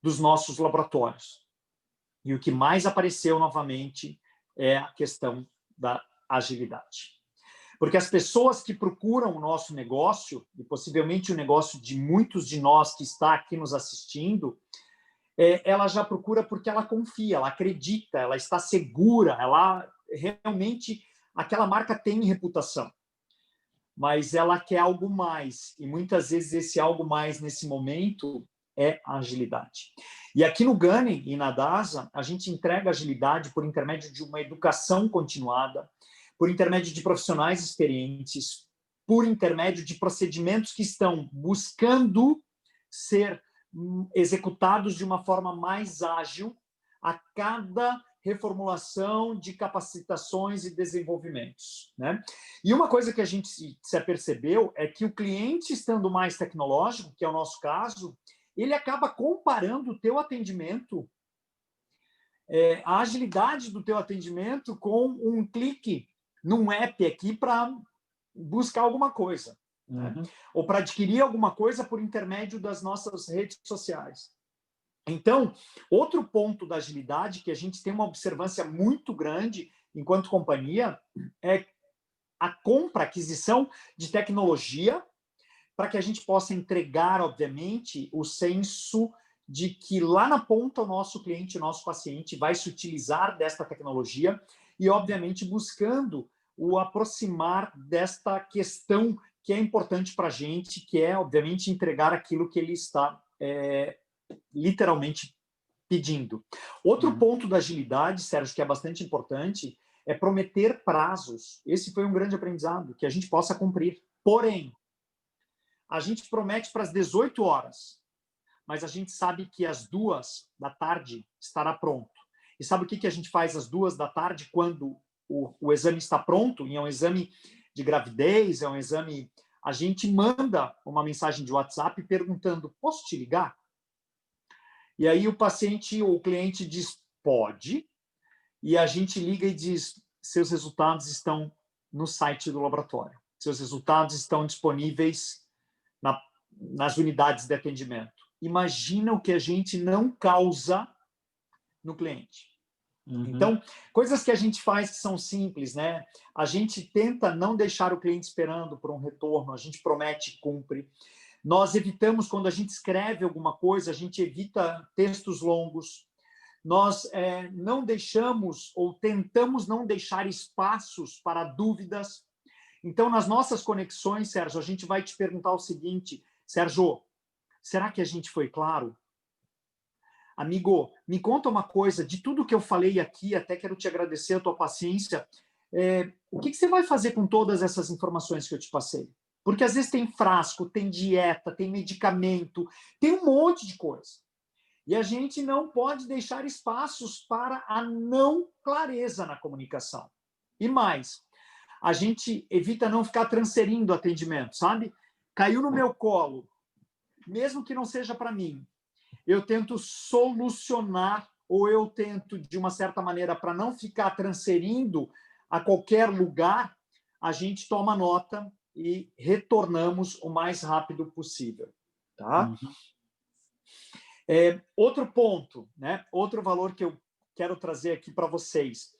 dos nossos laboratórios? E o que mais apareceu novamente é a questão da agilidade. Porque as pessoas que procuram o nosso negócio, e possivelmente o negócio de muitos de nós que está aqui nos assistindo, ela já procura porque ela confia, ela acredita, ela está segura, ela realmente, aquela marca tem reputação. Mas ela quer algo mais. E muitas vezes esse algo mais nesse momento é a agilidade. E aqui no Gunning e na DASA, a gente entrega agilidade por intermédio de uma educação continuada, por intermédio de profissionais experientes, por intermédio de procedimentos que estão buscando ser executados de uma forma mais ágil a cada reformulação de capacitações e desenvolvimentos, né? E uma coisa que a gente se apercebeu é que o cliente, estando mais tecnológico, que é o nosso caso, ele acaba comparando o teu atendimento, a agilidade do teu atendimento com um clique num app aqui para buscar alguma coisa, né? Ou para adquirir alguma coisa por intermédio das nossas redes sociais. Então, outro ponto da agilidade que a gente tem uma observância muito grande enquanto companhia, é a compra, a aquisição de tecnologia para que a gente possa entregar, obviamente, o senso de que lá na ponta o nosso cliente, o nosso paciente vai se utilizar desta tecnologia e, obviamente, buscando o aproximar desta questão que é importante para a gente, que é, obviamente, entregar aquilo que ele está literalmente pedindo. Outro ponto da agilidade, Sérgio, que é bastante importante, é prometer prazos. Esse foi um grande aprendizado, que a gente possa cumprir. Porém, a gente promete para as 18 horas, mas a gente sabe que às 14h estará pronto. E sabe o que a gente faz às 14h quando o exame está pronto? E é um exame de gravidez, é um exame... A gente manda uma mensagem de WhatsApp perguntando, posso te ligar? E aí o paciente ou o cliente diz, pode. E a gente liga e diz, seus resultados estão no site do laboratório. Seus resultados estão disponíveis nas unidades de atendimento. Imagina o que a gente não causa no cliente. Então, coisas que a gente faz que são simples, né? A gente tenta não deixar o cliente esperando por um retorno, a gente promete e cumpre. Nós evitamos, quando a gente escreve alguma coisa, a gente evita textos longos. Nós não deixamos ou tentamos não deixar espaços para dúvidas. Então, nas nossas conexões, Sérgio, a gente vai te perguntar o seguinte, Sérgio, será que a gente foi claro? Amigo, me conta uma coisa, de tudo que eu falei aqui, até quero te agradecer a tua paciência, o que você vai fazer com todas essas informações que eu te passei? Porque às vezes tem frasco, tem dieta, tem medicamento, tem um monte de coisa. E a gente não pode deixar espaços para a não clareza na comunicação. E mais, a gente evita não ficar transferindo atendimento, sabe? Caiu no meu colo, mesmo que não seja para mim, eu tento solucionar ou eu tento, de uma certa maneira, para não ficar transferindo a qualquer lugar, a gente toma nota e retornamos o mais rápido possível. Tá? Outro ponto, né? Outro valor que eu quero trazer aqui para vocês.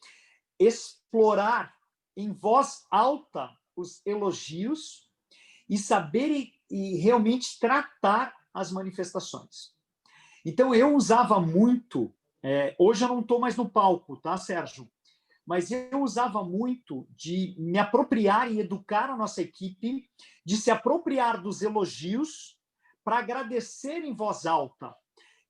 Explorar em voz alta os elogios e saber e realmente tratar as manifestações. Então, eu usava muito, hoje eu não estou mais no palco, tá, Sérgio? Mas eu usava muito de me apropriar e educar a nossa equipe, de se apropriar dos elogios para agradecer em voz alta.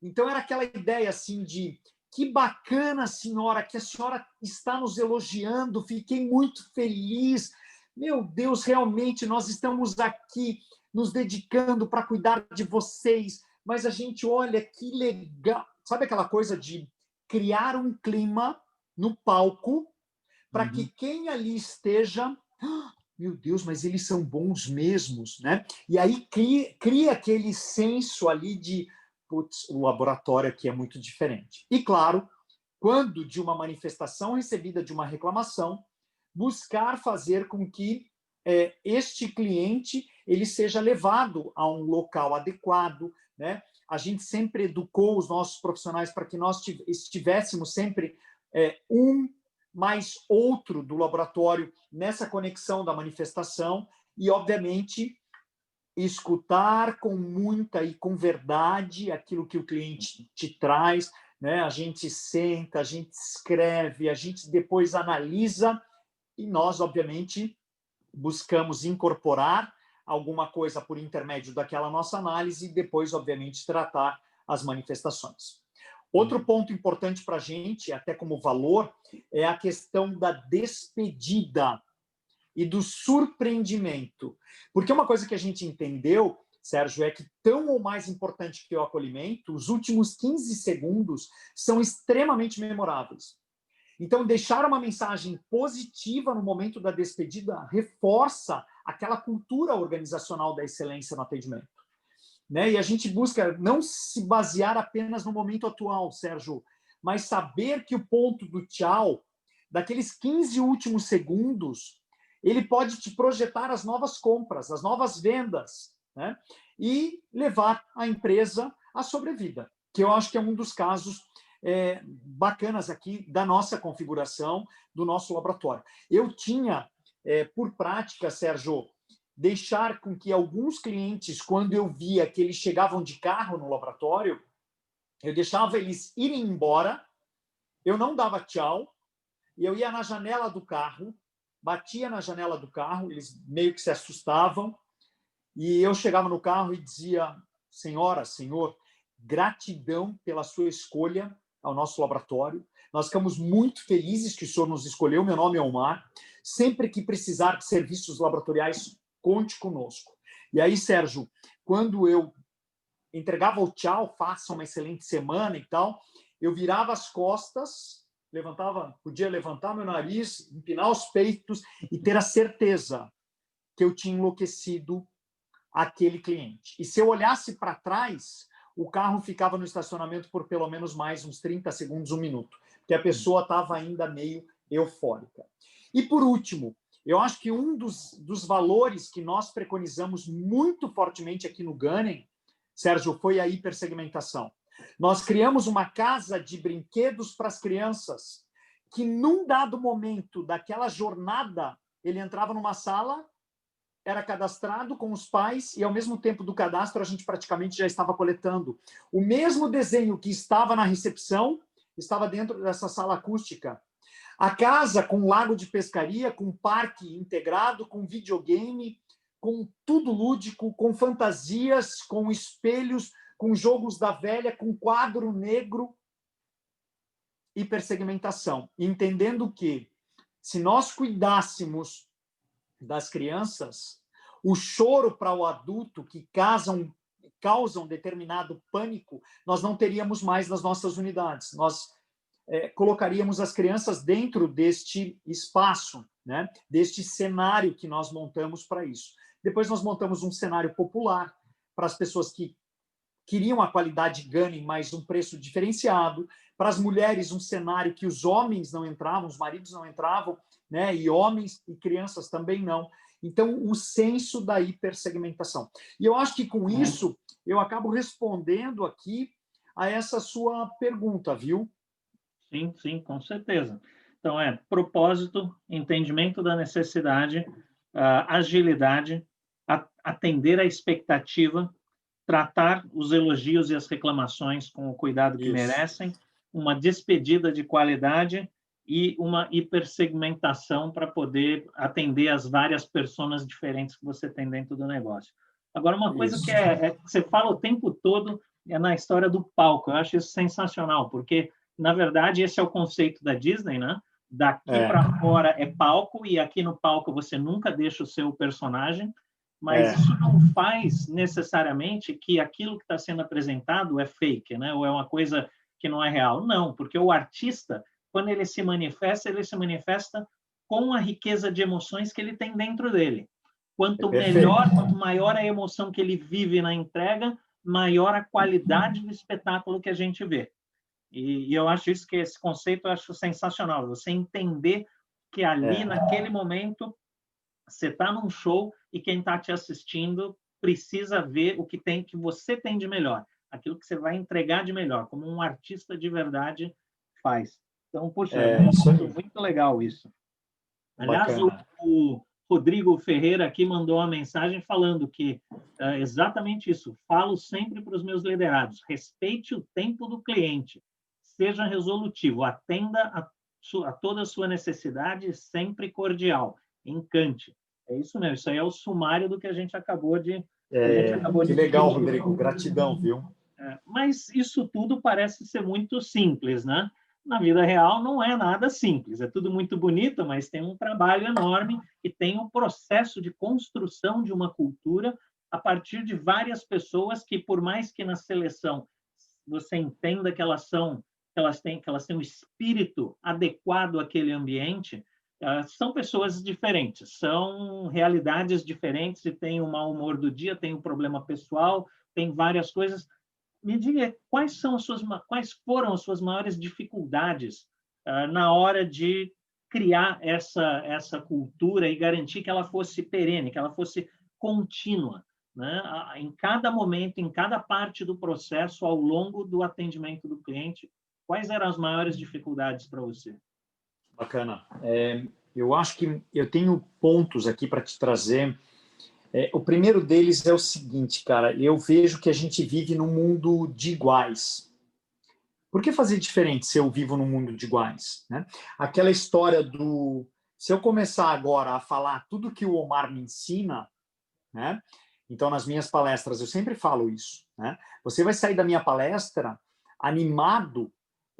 Então, era aquela ideia assim de que bacana, senhora, que a senhora está nos elogiando, fiquei muito feliz. Meu Deus, realmente, nós estamos aqui nos dedicando para cuidar de vocês, mas a gente olha que legal. Sabe aquela coisa de criar um clima no palco para que quem ali esteja... Meu Deus, mas eles são bons mesmos, né? E aí cria aquele senso ali de... Putz, o laboratório aqui é muito diferente. E, claro, quando de uma manifestação recebida de uma reclamação, buscar fazer com que este cliente ele seja levado a um local adequado, né? A gente sempre educou os nossos profissionais para que nós estivéssemos sempre um mais outro do laboratório nessa conexão da manifestação e, obviamente, escutar com muita e com verdade aquilo que o cliente te traz, né? A gente senta, a gente escreve, a gente depois analisa e nós, obviamente, buscamos incorporar alguma coisa por intermédio daquela nossa análise e depois, obviamente, tratar as manifestações. Outro ponto importante para a gente, até como valor, é a questão da despedida e do surpreendimento. Porque uma coisa que a gente entendeu, Sérgio, é que tão ou mais importante que o acolhimento, os últimos 15 segundos são extremamente memoráveis. Então, deixar uma mensagem positiva no momento da despedida reforça aquela cultura organizacional da excelência no atendimento. Né? E a gente busca não se basear apenas no momento atual, Sérgio, mas saber que o ponto do tchau, daqueles 15 últimos segundos, ele pode te projetar as novas compras, as novas vendas, né? E levar a empresa à sobrevida, que eu acho que é um dos casos bacanas aqui da nossa configuração, do nosso laboratório. Eu tinha, por prática, Sérgio, deixar com que alguns clientes, quando eu via que eles chegavam de carro no laboratório, eu deixava eles irem embora, eu não dava tchau, e eu ia na janela do carro, batia na janela do carro, eles meio que se assustavam, e eu chegava no carro e dizia: senhora, senhor, gratidão pela sua escolha ao nosso laboratório. Nós ficamos muito felizes que o senhor nos escolheu. Meu nome é Omar. Sempre que precisar de serviços laboratoriais, conte conosco. E aí, Sérgio, quando eu entregava o tchau, faça uma excelente semana e tal, eu virava as costas, podia levantar meu nariz, empinar os peitos e ter a certeza que eu tinha enlouquecido aquele cliente. E se eu olhasse para trás, o carro ficava no estacionamento por pelo menos mais uns 30 segundos, 1 minuto, porque a pessoa estava ainda meio eufórica. E, por último, eu acho que um dos valores que nós preconizamos muito fortemente aqui no Gunning, Sérgio, foi a hipersegmentação. Nós criamos uma casa de brinquedos para as crianças, que num dado momento daquela jornada, ele entrava numa sala, era cadastrado com os pais e, ao mesmo tempo do cadastro, a gente praticamente já estava coletando. O mesmo desenho que estava na recepção estava dentro dessa sala acústica. A casa com lago de pescaria, com parque integrado, com videogame, com tudo lúdico, com fantasias, com espelhos, com jogos da velha, com quadro negro, hipersegmentação. Entendendo que, se nós cuidássemos das crianças, o choro para o adulto que causam determinado pânico, nós não teríamos mais nas nossas unidades. Nós colocaríamos as crianças dentro deste espaço, né? Deste cenário que nós montamos para isso. Depois nós montamos um cenário popular para as pessoas que queriam a qualidade Gunning, mas um preço diferenciado. Para as mulheres, um cenário que os homens não entravam, os maridos não entravam, né? E homens e crianças também não. Então, o senso da hipersegmentação. E eu acho que com isso eu acabo respondendo aqui a essa sua pergunta, viu? Sim, sim, com certeza. Então, propósito, entendimento da necessidade, agilidade, atender à expectativa, tratar os elogios e as reclamações com o cuidado que merecem, uma despedida de qualidade e uma hipersegmentação para poder atender as várias personas diferentes que você tem dentro do negócio. Agora, uma coisa que você fala o tempo todo é na história do palco. Eu acho isso sensacional, porque, na verdade, esse é o conceito da Disney, né? Daqui para fora é palco, e aqui no palco você nunca deixa o seu personagem, mas isso não faz necessariamente que aquilo que está sendo apresentado é fake, né? Ou é uma coisa que não é real. Não, porque o artista, quando ele se manifesta com a riqueza de emoções que ele tem dentro dele. Quanto melhor, quanto maior a emoção que ele vive na entrega, maior a qualidade do espetáculo que a gente vê. E eu acho isso, que esse conceito eu acho sensacional. Você entender que ali, naquele momento, você está num show e quem está te assistindo precisa ver o que você tem de melhor, aquilo que você vai entregar de melhor, como um artista de verdade faz. Então, poxa, muito legal isso. Aliás, o Rodrigo Ferreira aqui mandou uma mensagem falando que exatamente isso. Falo sempre para os meus liderados: respeite o tempo do cliente, seja resolutivo, atenda a toda a sua necessidade, sempre cordial, encante. É isso mesmo, isso aí é o sumário do que a gente acabou de... que legal, Rodrigo, gratidão, viu? Mas isso tudo parece ser muito simples, né? Na vida real não é nada simples, é tudo muito bonito, mas tem um trabalho enorme e tem um processo de construção de uma cultura a partir de várias pessoas que, por mais que na seleção você entenda que elas têm um espírito adequado àquele ambiente, são pessoas diferentes, são realidades diferentes e tem o mau humor do dia, tem o problema pessoal, tem várias coisas. Me diga, quais foram as suas maiores dificuldades na hora de criar essa cultura e garantir que ela fosse perene, que ela fosse contínua, né? Em cada momento, em cada parte do processo, ao longo do atendimento do cliente? Quais eram as maiores dificuldades para você? Bacana. Eu acho que eu tenho pontos aqui para te trazer. O primeiro deles é o seguinte, cara, eu vejo que a gente vive num mundo de iguais. Por que fazer diferente se eu vivo num mundo de iguais? Né? Aquela história do... Se eu começar agora a falar tudo que o Omar me ensina, né? Então, nas minhas palestras, eu sempre falo isso. Né? Você vai sair da minha palestra animado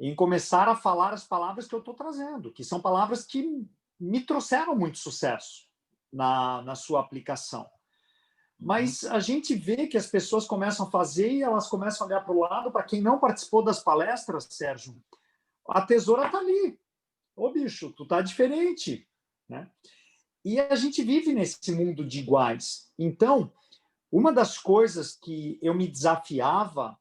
em começar a falar as palavras que eu estou trazendo, que são palavras que me trouxeram muito sucesso na sua aplicação. Mas a gente vê que as pessoas começam a fazer e elas começam a olhar para o lado. Para quem não participou das palestras, Sérgio, a tesoura está ali. Ô, bicho, tu tá diferente. Né? E a gente vive nesse mundo de iguais. Então, uma das coisas que eu me desafiava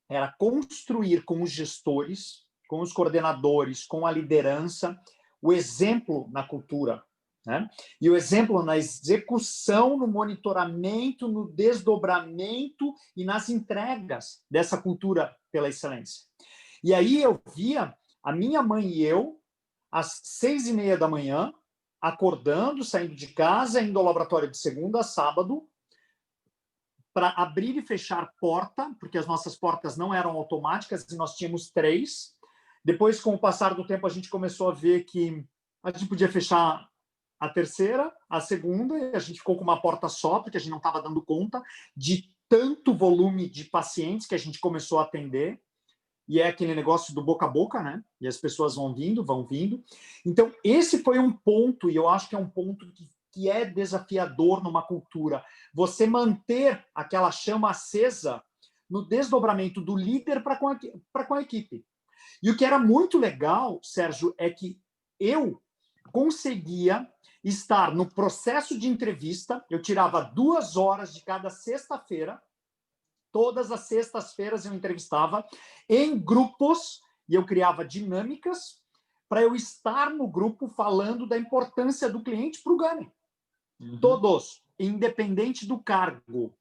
era construir com os gestores, com os coordenadores, com a liderança, o exemplo na cultura. Né? E o exemplo na execução, no monitoramento, no desdobramento e nas entregas dessa cultura pela excelência. E aí eu via a minha mãe e eu, às 6:30 da manhã, acordando, saindo de casa, indo ao laboratório de segunda a sábado, para abrir e fechar porta, porque as nossas portas não eram automáticas e nós tínhamos 3. Depois, com o passar do tempo, a gente começou a ver que a gente podia fechar a terceira, a segunda, e a gente ficou com uma porta só, porque a gente não estava dando conta de tanto volume de pacientes que a gente começou a atender. E é aquele negócio do boca a boca, né? E as pessoas vão vindo, vão vindo. Então, esse foi um ponto, e eu acho que é um ponto que é desafiador numa cultura. Você manter aquela chama acesa no desdobramento do líder para com a equipe. E o que era muito legal, Sérgio, é que eu conseguia estar no processo de entrevista, eu tirava 2 horas de cada sexta-feira, todas as sextas-feiras eu entrevistava em grupos e eu criava dinâmicas para eu estar no grupo falando da importância do cliente para o Gane. Todos, independente do cargo.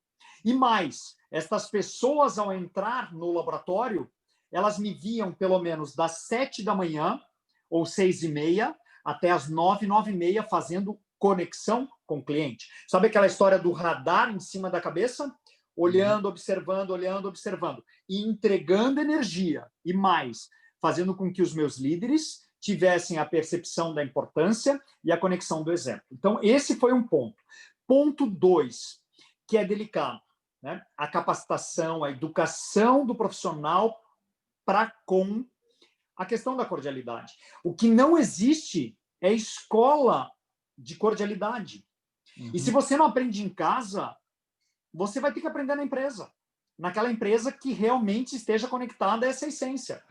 E mais, estas pessoas, ao entrar no laboratório, elas me viam pelo menos das 7 da manhã, ou 6:30, até as 9, 9:30, fazendo conexão com o cliente. Sabe aquela história do radar em cima da cabeça? Olhando, observando, olhando, observando. E entregando energia. E mais, fazendo com que os meus líderes tivessem a percepção da importância e a conexão do exemplo. Então, esse foi um ponto. Ponto 2, que é delicado, né? A capacitação, a educação do profissional para com a questão da cordialidade. O que não existe é escola de cordialidade. E se você não aprende em casa, você vai ter que aprender na empresa. Naquela empresa que realmente esteja conectada a essa essência.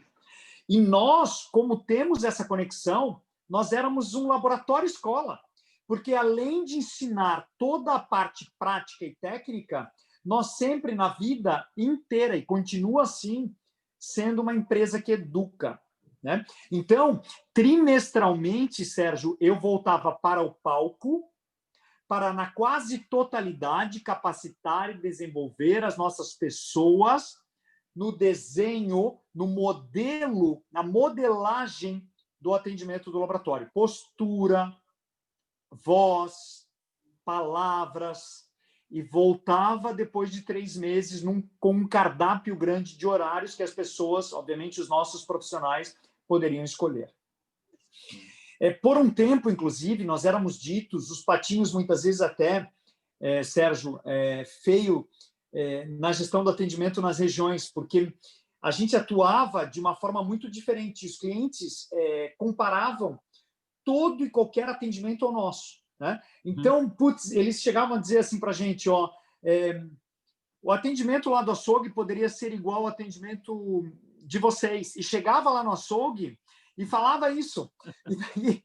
E nós, como temos essa conexão, nós éramos um laboratório-escola, porque além de ensinar toda a parte prática e técnica, nós sempre, na vida inteira, e continua assim, sendo uma empresa que educa. Né? Então, trimestralmente, Sérgio, eu voltava para o palco para, na quase totalidade, capacitar e desenvolver as nossas pessoas no desenho, no modelo, na modelagem do atendimento do laboratório. Postura, voz, palavras, e voltava depois de 3 meses com um cardápio grande de horários que as pessoas, obviamente os nossos profissionais, poderiam escolher. Por um tempo, inclusive, nós éramos ditos, os patinhos muitas vezes até, Sérgio, feio, na gestão do atendimento nas regiões, porque a gente atuava de uma forma muito diferente. Os clientes comparavam todo e qualquer atendimento ao nosso. Né? Então, putz, eles chegavam a dizer assim para a gente, ó, o atendimento lá do açougue poderia ser igual ao atendimento de vocês. E chegava lá no açougue e falava isso. E daí,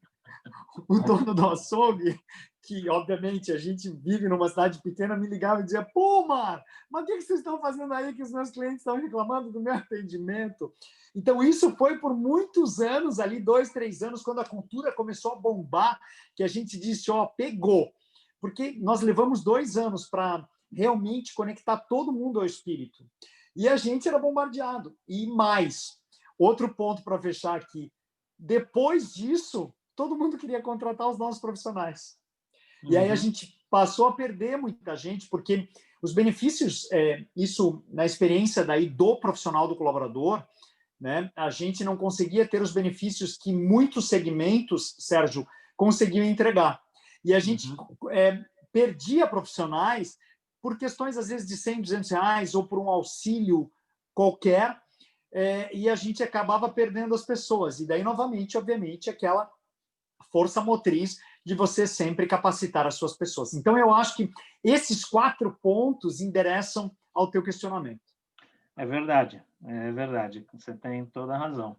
o dono do açougue, que obviamente a gente vive numa cidade pequena, me ligava e dizia: pô, Mar, mas o que vocês estão fazendo aí que os meus clientes estão reclamando do meu atendimento? Então, isso foi por muitos anos, ali 2, 3 anos, quando a cultura começou a bombar, que a gente disse, ó, pegou. Porque nós levamos 2 anos para realmente conectar todo mundo ao espírito. E a gente era bombardeado. E mais, Outro ponto para fechar aqui. Depois disso, todo mundo queria contratar os nossos profissionais. E aí a gente passou a perder muita gente, porque os benefícios, isso na experiência daí do profissional, do colaborador, né, a gente não conseguia ter os benefícios que muitos segmentos, Sérgio, conseguiam entregar. E a gente perdia profissionais por questões, às vezes, de 100, 200 reais ou por um auxílio qualquer, e a gente acabava perdendo as pessoas. E daí, novamente, obviamente, aquela força motriz de você sempre capacitar as suas pessoas. Então, eu acho que esses 4 pontos endereçam ao teu questionamento. É verdade. Você tem toda a razão.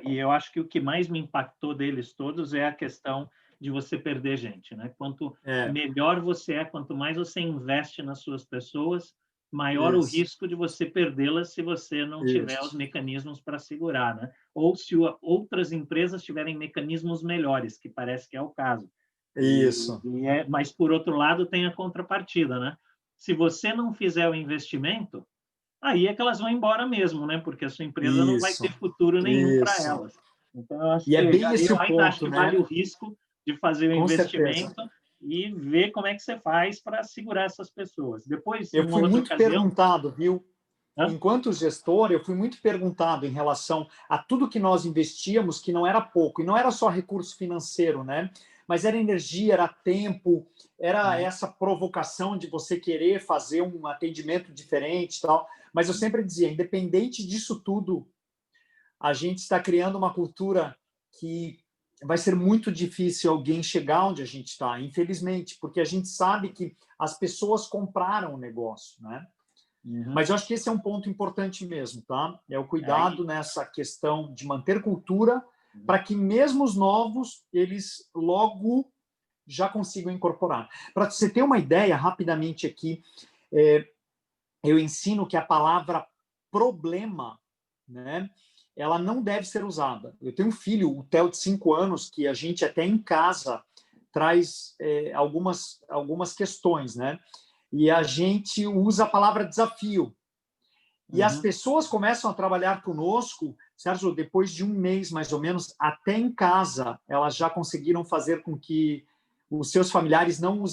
E eu acho que o que mais me impactou deles todos é a questão de você perder gente, né? Quanto melhor você é, quanto mais você investe nas suas pessoas, maior o risco de você perdê-las se você não tiver os mecanismos para segurar, né? Ou se outras empresas tiverem mecanismos melhores, que parece que é o caso. Isso. Mas, por outro lado, tem a contrapartida, né? Se você não fizer o investimento, aí é que elas vão embora mesmo, né? Porque a sua empresa não vai ter futuro nenhum para elas. Então, eu acho e é bem esse o ainda acho ponto, que né? vale o risco de fazer o Com investimento certeza. e ver como é que você faz para segurar essas pessoas. Depois, Eu numa fui outra muito ocasião... perguntado, viu? Hã? Enquanto gestor, eu fui muito perguntado em relação a tudo que nós investíamos, que não era pouco, e não era só recurso financeiro, né? Mas era energia, era tempo, era essa provocação de você querer fazer um atendimento diferente e tal. Mas eu sempre dizia, independente disso tudo, a gente está criando uma cultura que vai ser muito difícil alguém chegar onde a gente está, infelizmente, porque a gente sabe que as pessoas compraram o negócio, né? Mas eu acho que esse é um ponto importante mesmo, tá? É o cuidado nessa questão de manter cultura para que mesmo os novos, eles logo já consigam incorporar. Para você ter uma ideia, rapidamente aqui, eu ensino que a palavra problema, né, ela não deve ser usada. Eu tenho um filho, o Theo, de 5 anos, que a gente até em casa traz algumas questões, né? E a gente usa a palavra desafio. E as pessoas começam a trabalhar conosco, Sérgio, depois de um mês, mais ou menos, até em casa, elas já conseguiram fazer com que os seus familiares não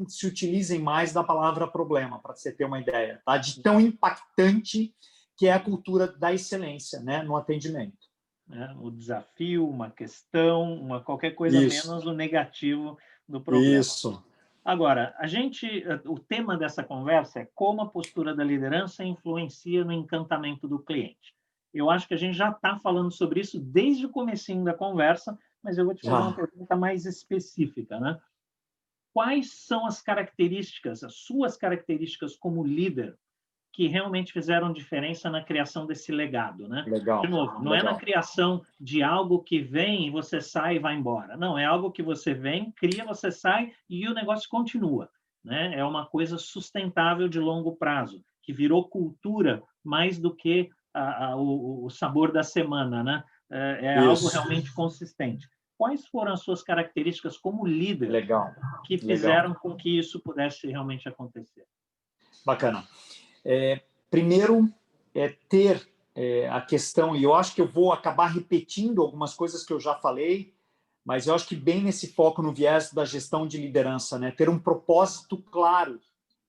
se utilizem mais da palavra problema, para você ter uma ideia, tá? De tão impactante que é a cultura da excelência, né, no atendimento. O desafio, uma questão, qualquer coisa menos o negativo do problema. Isso. Agora, o tema dessa conversa é como a postura da liderança influencia no encantamento do cliente. Eu acho que a gente já está falando sobre isso desde o comecinho da conversa, mas eu vou te fazer uma pergunta mais específica, né? Quais são as suas características como líder, que realmente fizeram diferença na criação desse legado, né? Legal. De novo, não é na criação de algo que vem e você sai e vai embora. Não, é algo que você vem, cria, você sai e o negócio continua, né? É uma coisa sustentável de longo prazo, que virou cultura mais do que o sabor da semana, né? É algo realmente consistente. Quais foram as suas características como líder que fizeram com que isso pudesse realmente acontecer? Bacana. Primeiro, ter a questão, e eu acho que eu vou acabar repetindo algumas coisas que eu já falei, mas eu acho que bem nesse foco no viés da gestão de liderança, né? Ter um propósito claro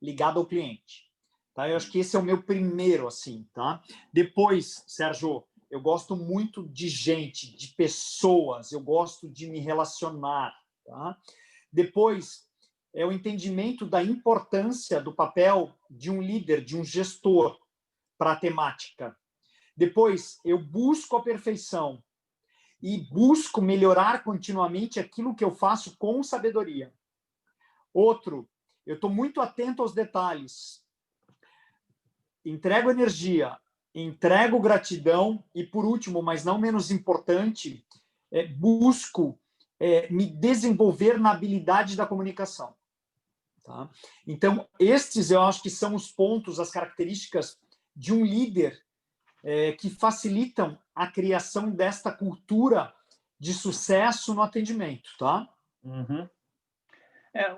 ligado ao cliente. Tá? Eu acho que esse é o meu primeiro, assim, tá? Depois, Sérgio, eu gosto muito de gente, de pessoas, eu gosto de me relacionar, tá? Depois, é o entendimento da importância do papel de um líder, de um gestor para a temática. Depois, eu busco a perfeição e busco melhorar continuamente aquilo que eu faço com sabedoria. Outro, eu estou muito atento aos detalhes. Entrego energia, entrego gratidão e, por último, mas não menos importante, busco me desenvolver na habilidade da comunicação. Tá? Então, estes eu acho que são os pontos, as características de um líder que facilitam a criação desta cultura de sucesso no atendimento. Tá?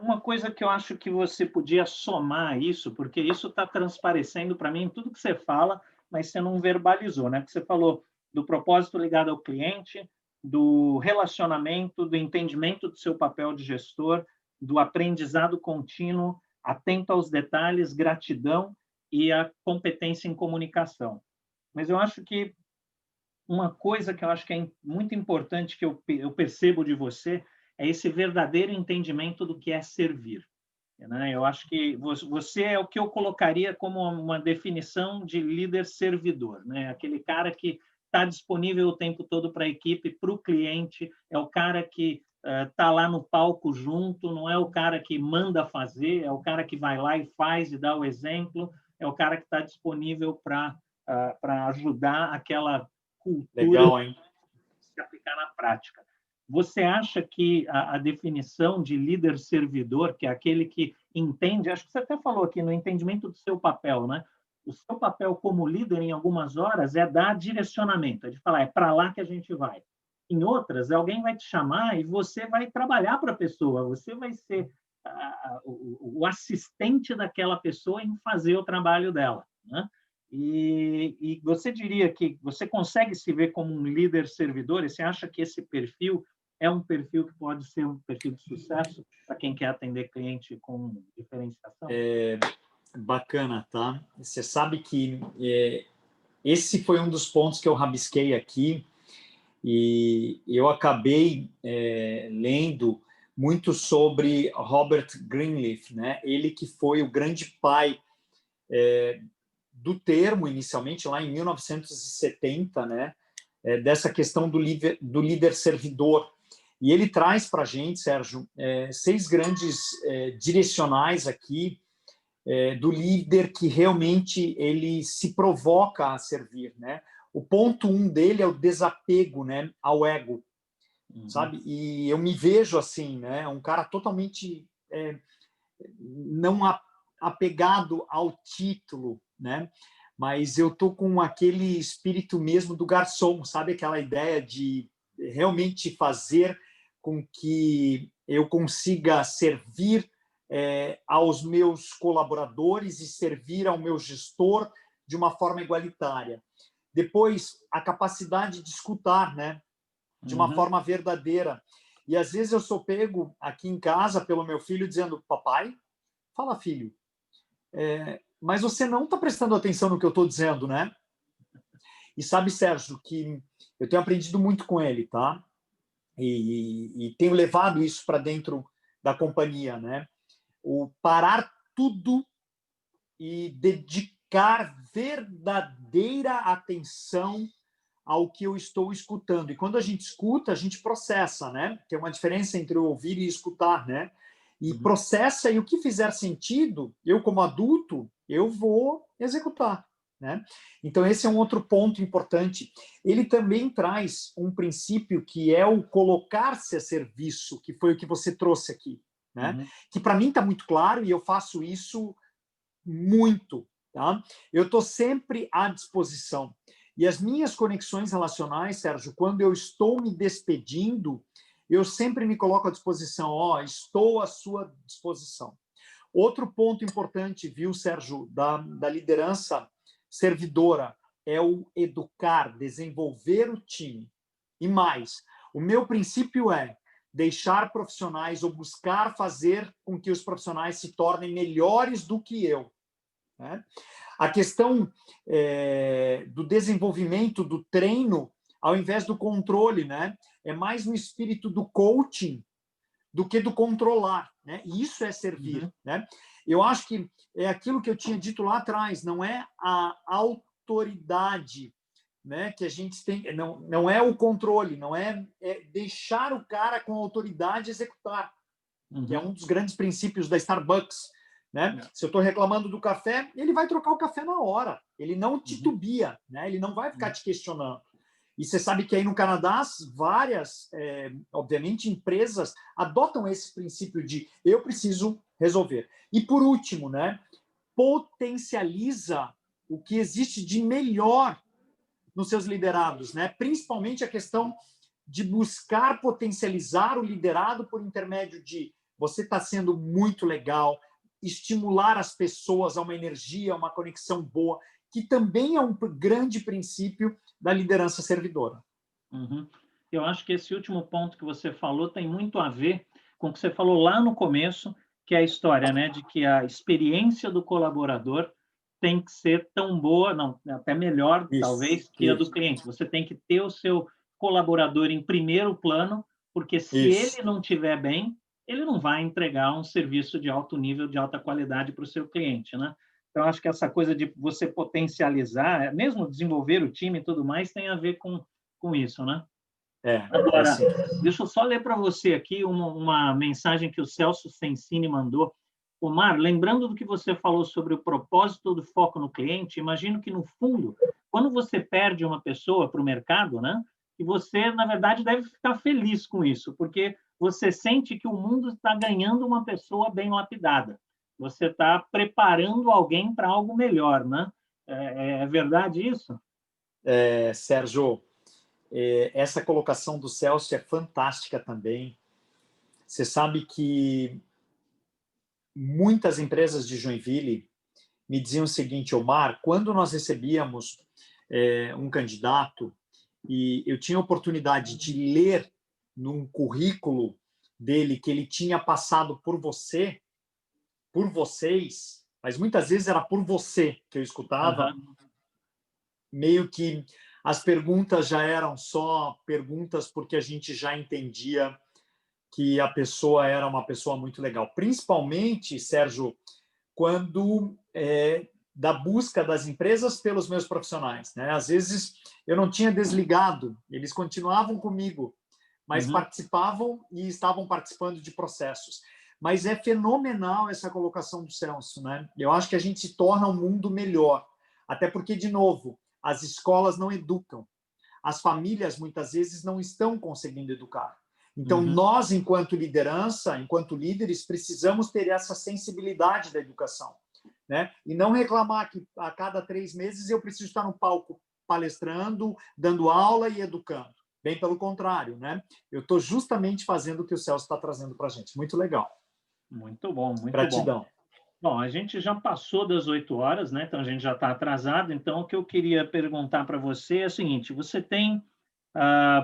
Uma coisa que eu acho que você podia somar isso, porque isso está transparecendo para mim em tudo que você fala, mas você não verbalizou, né? Porque você falou do propósito ligado ao cliente, do relacionamento, do entendimento do seu papel de gestor, do aprendizado contínuo, atento aos detalhes, gratidão e a competência em comunicação. Mas eu acho que uma coisa que eu acho que é muito importante que eu percebo de você é esse verdadeiro entendimento do que é servir. Né? Eu acho que você é o que eu colocaria como uma definição de líder servidor, né? Aquele cara que está disponível o tempo todo para a equipe, para o cliente, é o cara que está lá no palco junto, não é o cara que manda fazer, é o cara que vai lá e faz e dá o exemplo, é o cara que está disponível para ajudar aquela cultura Legal, hein? se aplicar na prática. Você acha que a definição de líder servidor, que é aquele que entende, acho que você até falou aqui no entendimento do seu papel, né? O seu papel como líder, em algumas horas, é dar direcionamento, é de falar, é para lá que a gente vai. Em outras, alguém vai te chamar e você vai trabalhar para a pessoa, você vai ser o assistente daquela pessoa em fazer o trabalho dela, né? E você diria que você consegue se ver como um líder servidor? E você acha que esse perfil é um perfil que pode ser um perfil de sucesso para quem quer atender cliente com diferenciação? Bacana, tá? Você sabe que esse foi um dos pontos que eu rabisquei aqui e eu acabei lendo muito sobre Robert Greenleaf, né? Ele que foi o grande pai do termo, inicialmente, lá em 1970, né? Dessa questão do líder servidor. E ele traz para a gente, Sérgio, 6 grandes direcionais aqui do líder que realmente ele se provoca a servir, né? O ponto 1 dele é o desapego, né, ao ego, sabe? E eu me vejo assim, né? Um cara totalmente não apegado ao título, né? Mas eu tô com aquele espírito mesmo do garçom, sabe? Aquela ideia de realmente fazer com que eu consiga servir aos meus colaboradores e servir ao meu gestor de uma forma igualitária. Depois, a capacidade de escutar, né? De uma forma verdadeira. E às vezes eu sou pego aqui em casa pelo meu filho dizendo, papai, fala filho, mas você não está prestando atenção no que eu estou dizendo, né? E sabe, Sérgio, que eu tenho aprendido muito com ele, tá? E tenho levado isso para dentro da companhia, né? O parar tudo e dedicar verdadeira atenção ao que eu estou escutando. E quando a gente escuta, a gente processa, né? Tem uma diferença entre ouvir e escutar, né? E processa, e o que fizer sentido, eu como adulto, eu vou executar, né? Então esse é um outro ponto importante. Ele também traz um princípio que é o colocar-se a serviço, que foi o que você trouxe aqui, né? Que para mim está muito claro e eu faço isso muito, tá? Eu estou sempre à disposição. E as minhas conexões relacionais, Sérgio, quando eu estou me despedindo, eu sempre me coloco à disposição. Estou à sua disposição. Outro ponto importante, viu, Sérgio, da liderança servidora é o educar, desenvolver o time. E mais, o meu princípio é deixar profissionais ou buscar fazer com que os profissionais se tornem melhores do que eu, né? A questão do desenvolvimento, do treino, ao invés do controle, né? É mais no espírito do coaching do que do controlar, né? E isso é servir, né? Eu acho que é aquilo que eu tinha dito lá atrás, não é a autoridade, né, que a gente tem, não é o controle, não é deixar o cara com autoridade executar, que é um dos grandes princípios da Starbucks, né? Se eu estou reclamando do café, ele vai trocar o café na hora, ele não titubia, né? Ele não vai ficar te questionando. E você sabe que aí no Canadá, várias, obviamente, empresas adotam esse princípio de eu preciso resolver. E por último, né, potencializa o que existe de melhor nos seus liderados, né? Principalmente a questão de buscar potencializar o liderado por intermédio de você está sendo muito legal, estimular as pessoas a uma energia, a uma conexão boa, que também é um grande princípio da liderança servidora. Uhum. Eu acho que esse último ponto que você falou tem muito a ver com o que você falou lá no começo, que é a história, né, de que a experiência do colaborador tem que ser tão boa, não, até melhor, talvez, que a do cliente. Você tem que ter o seu colaborador em primeiro plano, porque se ele não estiver bem, ele não vai entregar um serviço de alto nível, de alta qualidade para o seu cliente, né? Então, acho que essa coisa de você potencializar, mesmo desenvolver o time e tudo mais, tem a ver com isso, né? Agora, deixa eu só ler para você aqui uma mensagem que o Celso Sensini mandou. Omar, lembrando do que você falou sobre o propósito do foco no cliente, imagino que, no fundo, quando você perde uma pessoa para o mercado, né, que você, na verdade, deve ficar feliz com isso, porque você sente que o mundo está ganhando uma pessoa bem lapidada. Você está preparando alguém para algo melhor, né? É verdade isso? Sérgio, essa colocação do Celso é fantástica também. Você sabe que muitas empresas de Joinville me diziam o seguinte: Omar, quando nós recebíamos um candidato e eu tinha a oportunidade de ler num currículo dele que ele tinha passado por você, por vocês, mas muitas vezes era por você que eu escutava, meio que as perguntas já eram só perguntas porque a gente já entendia que a pessoa era uma pessoa muito legal. Principalmente, Sérgio, quando da busca das empresas pelos meus profissionais, né? Às vezes eu não tinha desligado, eles continuavam comigo, mas participavam e estavam participando de processos. Mas é fenomenal essa colocação do Celso, né? Eu acho que a gente torna o mundo melhor, até porque, de novo, as escolas não educam, as famílias muitas vezes não estão conseguindo educar. Então, nós, enquanto liderança, enquanto líderes, precisamos ter essa sensibilidade da educação, né? E não reclamar que a cada 3 meses eu preciso estar no palco palestrando, dando aula e educando. Bem pelo contrário, né? Eu estou justamente fazendo o que o Celso está trazendo para a gente. Muito legal. Muito bom, muito Gratidão. bom. Bom, a gente já passou das 8 horas, né? Então, a gente já está atrasado. Então, o que eu queria perguntar para você é o seguinte: você tem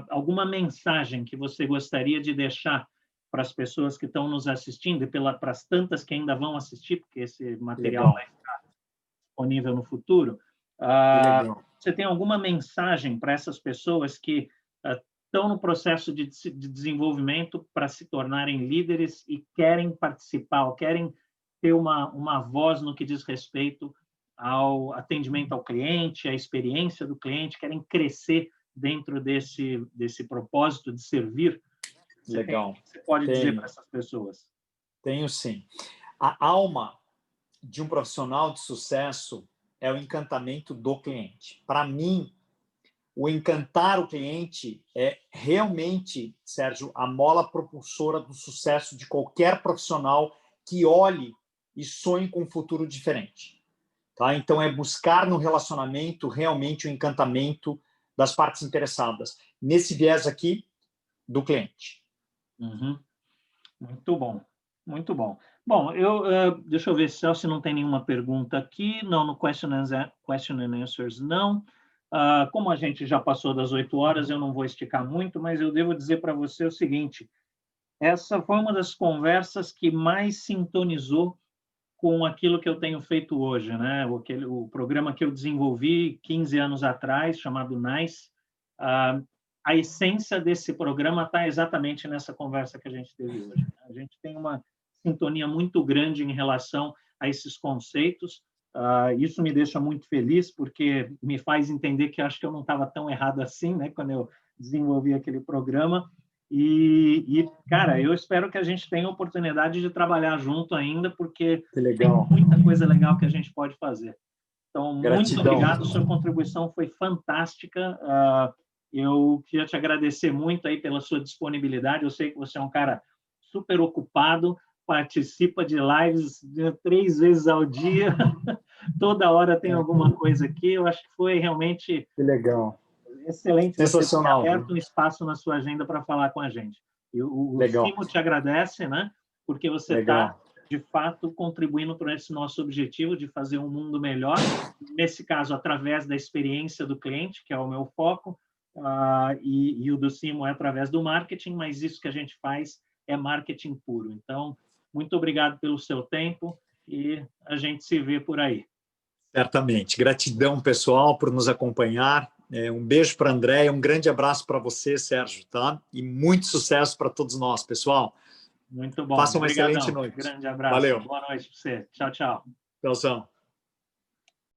alguma mensagem que você gostaria de deixar para as pessoas que estão nos assistindo e para as tantas que ainda vão assistir, porque esse material vai ficar disponível no futuro? Você tem alguma mensagem para essas pessoas que estão no processo de desenvolvimento para se tornarem líderes e querem participar, ou querem ter uma voz no que diz respeito ao atendimento ao cliente, à experiência do cliente, querem crescer dentro desse propósito de servir? Legal. O que você pode dizer para essas pessoas? Tenho sim. A alma de um profissional de sucesso é o encantamento do cliente. Para mim, o encantar o cliente é realmente, Sérgio, a mola propulsora do sucesso de qualquer profissional que olhe e sonhe com um futuro diferente. Tá? Então, é buscar no relacionamento realmente o encantamento das partes interessadas, nesse viés aqui do cliente. Muito bom, muito bom. Bom, deixa eu ver se não tem nenhuma pergunta aqui. Não, no question and answers, não. Como a gente já passou das 8 horas, eu não vou esticar muito, mas eu devo dizer para você o seguinte: essa foi uma das conversas que mais sintonizou com aquilo que eu tenho feito hoje, né? O programa que eu desenvolvi 15 anos atrás, chamado NICE. A essência desse programa está exatamente nessa conversa que a gente teve hoje. A gente tem uma sintonia muito grande em relação a esses conceitos. Isso me deixa muito feliz, porque me faz entender que acho que eu não estava tão errado assim, né, quando eu desenvolvi aquele programa. Cara, eu espero que a gente tenha a oportunidade de trabalhar junto ainda, porque tem muita coisa legal que a gente pode fazer. Então, muito obrigado, sua contribuição foi fantástica. Eu queria te agradecer muito aí pela sua disponibilidade. Eu sei que você é um cara super ocupado, participa de lives 3 vezes ao dia, toda hora tem alguma coisa aqui. Eu acho que foi realmente excelente. Sensacional. Você ter aberto um espaço na sua agenda para falar com a gente. E o Simo te agradece, né? Porque você está de fato, contribuindo para esse nosso objetivo de fazer um mundo melhor, nesse caso, através da experiência do cliente, que é o meu foco, e o do Simo é através do marketing, mas isso que a gente faz é marketing puro. Então, muito obrigado pelo seu tempo e a gente se vê por aí. Certamente. Gratidão, pessoal, por nos acompanhar. Um beijo para a Andréia, um grande abraço para você, Sérgio, tá? E muito sucesso para todos nós, pessoal. Muito bom. Faça uma Obrigadão. excelente noite. Grande abraço. Valeu. Boa noite para você. Tchau, tchau. Tchau, tchau.